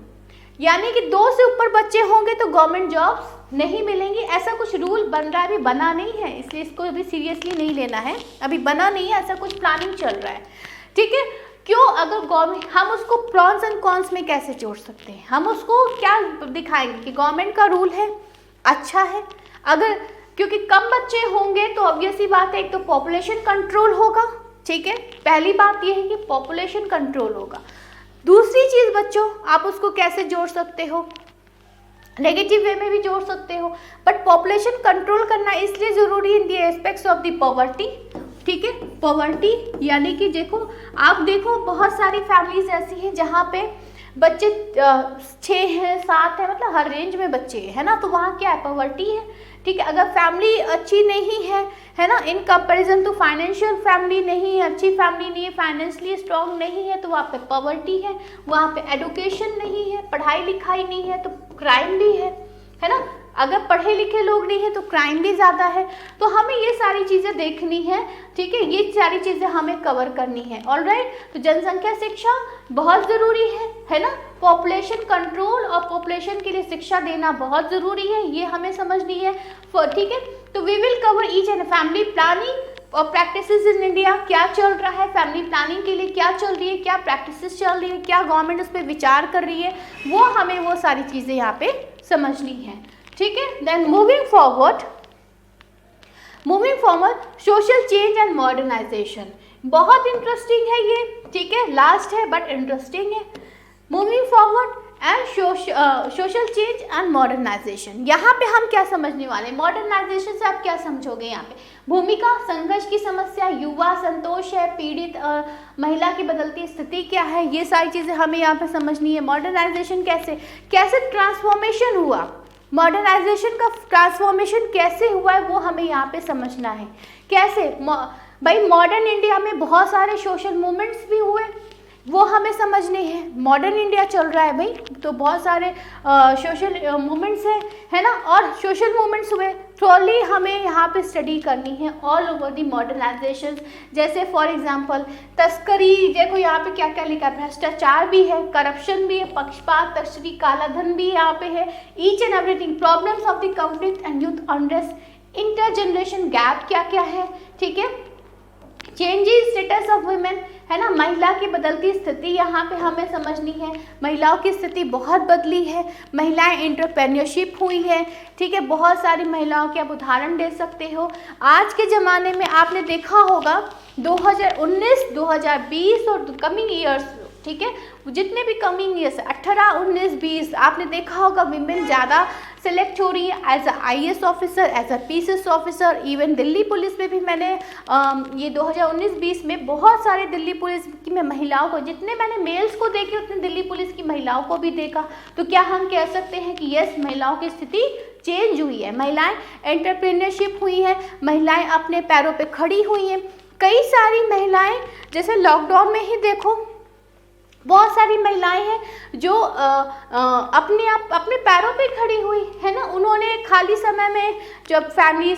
यानी कि 2 से ऊपर बच्चे होंगे तो गवर्नमेंट जॉब्स नहीं मिलेंगी, ऐसा कुछ रूल बन रहा है, अभी बना नहीं है, इसलिए इसको अभी सीरियसली नहीं लेना है, अभी बना नहीं है, ऐसा कुछ प्लानिंग चल रहा है, ठीक है। क्यों, अगर गवर्नमेंट, हम उसको प्रॉन्स एंड कॉन्स में कैसे जोड़ सकते हैं, हम उसको क्या दिखाएंगे कि गवर्नमेंट का रूल है, अच्छा है, अगर क्योंकि कम बच्चे होंगे तो ऑब्वियस ही बात है, एक तो पॉपुलेशन कंट्रोल होगा, ठीक है, पहली बात यह है कि पॉपुलेशन कंट्रोल होगा। दूसरी चीज़ बच्चों, आप उसको कैसे जोड़ सकते हो, नेगेटिव वे में भी जोड़ सकते हो, बट पॉपुलेशन कंट्रोल करना इसलिए ज़रूरी in the aspects of the poverty, ठीक है। पॉवर्टी यानी कि देखो, आप देखो बहुत सारी फैमिलीज ऐसी हैं जहाँ पे बच्चे 6 हैं, 7 है, मतलब हर रेंज में बच्चे है ना, तो वहाँ क्या है, पॉवर्टी है। ठीक है, अगर फैमिली अच्छी नहीं है ना, इन कंपैरिजन तो फाइनेंशियल फैमिली नहीं है, अच्छी फैमिली नहीं है, फाइनेंशियली स्ट्रॉन्ग नहीं है, तो वहाँ पे पॉवर्टी है। वहाँ पे एडुकेशन नहीं है, पढ़ाई लिखाई नहीं है, तो क्राइम भी है ना। अगर पढ़े लिखे लोग नहीं है तो क्राइम भी ज़्यादा है। तो हमें ये सारी चीज़ें देखनी है, ठीक है, ये सारी चीज़ें हमें कवर करनी है। ऑलराइट, तो जनसंख्या शिक्षा बहुत ज़रूरी है ना। पॉपुलेशन कंट्रोल और पॉपुलेशन के लिए शिक्षा देना बहुत ज़रूरी है, ये हमें समझनी है। ठीक है, तो we will cover each and family planning और प्रैक्टिसेस इन इंडिया, क्या चल रहा है फैमिली प्लानिंग के लिए, क्या चल रही है, क्या प्रैक्टिसेस चल रही है, क्या गवर्नमेंट उस पर विचार कर रही है, वो हमें वो सारी चीज़ें यहाँ पे समझनी है। ठीक है, then moving forward social change and modernisation, बहुत इंटरेस्टिंग है ये। ठीक है, लास्ट है बट इंटरेस्टिंग है। Moving forward and social change and modernisation, यहाँ पे हम क्या समझने वाले हैं? मॉडर्नाइजेशन से आप क्या समझोगे? यहाँ पे भूमिका, संघर्ष की समस्या, युवा, संतोष है, पीड़ित महिला की बदलती स्थिति क्या है, ये सारी चीज़ें हमें यहाँ पे समझनी है। मॉडर्नाइजेशन कैसे ट्रांसफॉर्मेशन हुआ, मॉडर्नाइजेशन का ट्रांसफॉर्मेशन कैसे हुआ है, वो हमें यहाँ पे समझना है। कैसे भाई, मॉडर्न इंडिया में बहुत सारे सोशल मूवमेंट्स भी हुए, वो हमें समझने हैं। मॉडर्न इंडिया चल रहा है भाई, तो बहुत सारे सोशल मूवमेंट्स है ना, और सोशल मूवमेंट्स हुए, थ्रोली हमें यहाँ पे स्टडी करनी है ऑल ओवर दी मॉडर्नाइजेशन। जैसे फॉर एग्जांपल तस्करी, देखो यहाँ पे क्या क्या लिखा है, भ्रष्टाचार भी है, करप्शन भी है, पक्षपात, तस्करी, काला धन भी यहाँ पे है, each and everything, problems of the conflict and youth unrest, inter generation gap क्या क्या है, ठीक है, चेंजिंग स्टेटस ऑफ वुमेन, है ना, महिला की बदलती स्थिति यहाँ पे हमें समझनी है। महिलाओं की स्थिति बहुत बदली है, महिलाएं एंटरप्रेन्योरशिप हुई है, ठीक है, बहुत सारी महिलाओं के आप उदाहरण दे सकते हो। आज के ज़माने में आपने देखा होगा 2019, 2020 और कमिंग ईयर्स, ठीक है, जितने भी कमिंग ईयर्स 18, 19, 20, आपने देखा होगा विमेन ज़्यादा सेलेक्ट हो रही है as a IAS officer, as a PCS officer. Even Delhi police में भी मैंने ये 2019-20 में बहुत सारे दिल्ली पुलिस की मैं महिलाओं को, जितने मैंने मेल्स को देखे उतने दिल्ली पुलिस की महिलाओं को भी देखा। तो क्या हम कह सकते हैं कि यस, महिलाओं की स्थिति चेंज हुई है, महिलाएं एंटरप्रेन्योरशिप हुई है, महिलाएं अपने पैरों पे खड़ी हुई हैं। कई सारी महिलाएं, जैसे लॉकडाउन में ही देखो, बहुत सारी महिलाएं हैं जो अपने पैरों पे खड़ी हुई है ना। उन्होंने खाली समय में जब फैमिली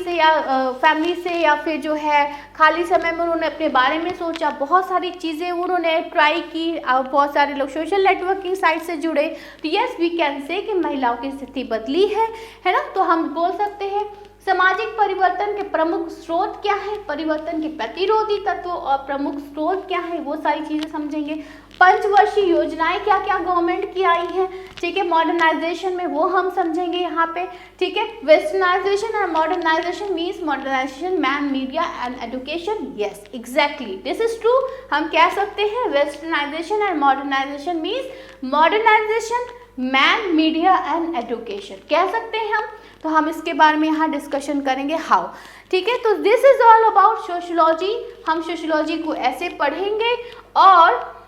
से या फिर जो है खाली समय में उन्होंने अपने बारे में सोचा, बहुत सारी चीज़ें उन्होंने ट्राई की, और बहुत सारे लोग सोशल नेटवर्किंग साइट से जुड़े। तो यस, वी कैन से कि महिलाओं की स्थिति बदली है ना। तो हम बोल सकते हैं सामाजिक परिवर्तन के प्रमुख स्रोत क्या है, परिवर्तन के प्रतिरोधी तत्व और प्रमुख स्रोत क्या है, वो सारी चीज़ें समझेंगे। पंचवर्षीय योजनाएं क्या क्या गवर्नमेंट की आई हैं, ठीक है, मॉडर्नाइजेशन में, वो हम समझेंगे यहाँ पे, ठीक है। Westernisation and modernisation means modernisation man, media and education. Yes, exactly, this is true. हम कह सकते हैं westernisation and modernisation means modernisation man, media and education कह सकते हैं हम। तो हम इसके बारे में यहाँ डिस्कशन करेंगे हाउ, ठीक है। तो this is all about sociology. हम सोशियोलॉजी को ऐसे पढ़ेंगे, और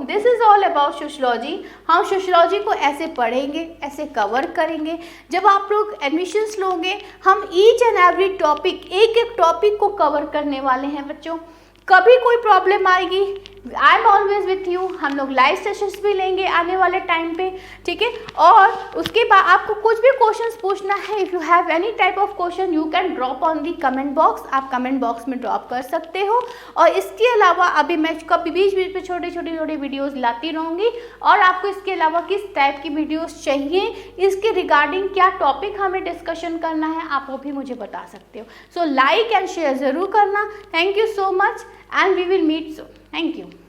this is all about sociology. हम सोशियोलॉजी को ऐसे पढ़ेंगे, ऐसे कवर करेंगे। जब आप लोग एडमिशन्स लोगे, हम ईच एंड एवरी टॉपिक, एक एक टॉपिक को कवर करने वाले हैं बच्चों। कभी कोई प्रॉब्लम आएगी, I am always with you. हम लोग लाइव सेशंस भी लेंगे आने वाले टाइम पे, ठीक है। और उसके बाद आपको कुछ भी क्वेश्चंस पूछना है, if you have any type of question you can drop on the comment box, आप कमेंट बॉक्स में ड्रॉप कर सकते हो। और इसके अलावा अभी मैं कभी बीच बीच में छोटे छोटे वीडियोज़ लाती रहूँगी, और आपको इसके अलावा किस टाइप की वीडियोज़ चाहिए, इसके रिगार्डिंग क्या टॉपिक हमें डिस्कशन करना है, आप वो भी मुझे बता सकते हो। सो लाइक एंड शेयर ज़रूर करना। Thank you so much and we will meet soon. Thank you.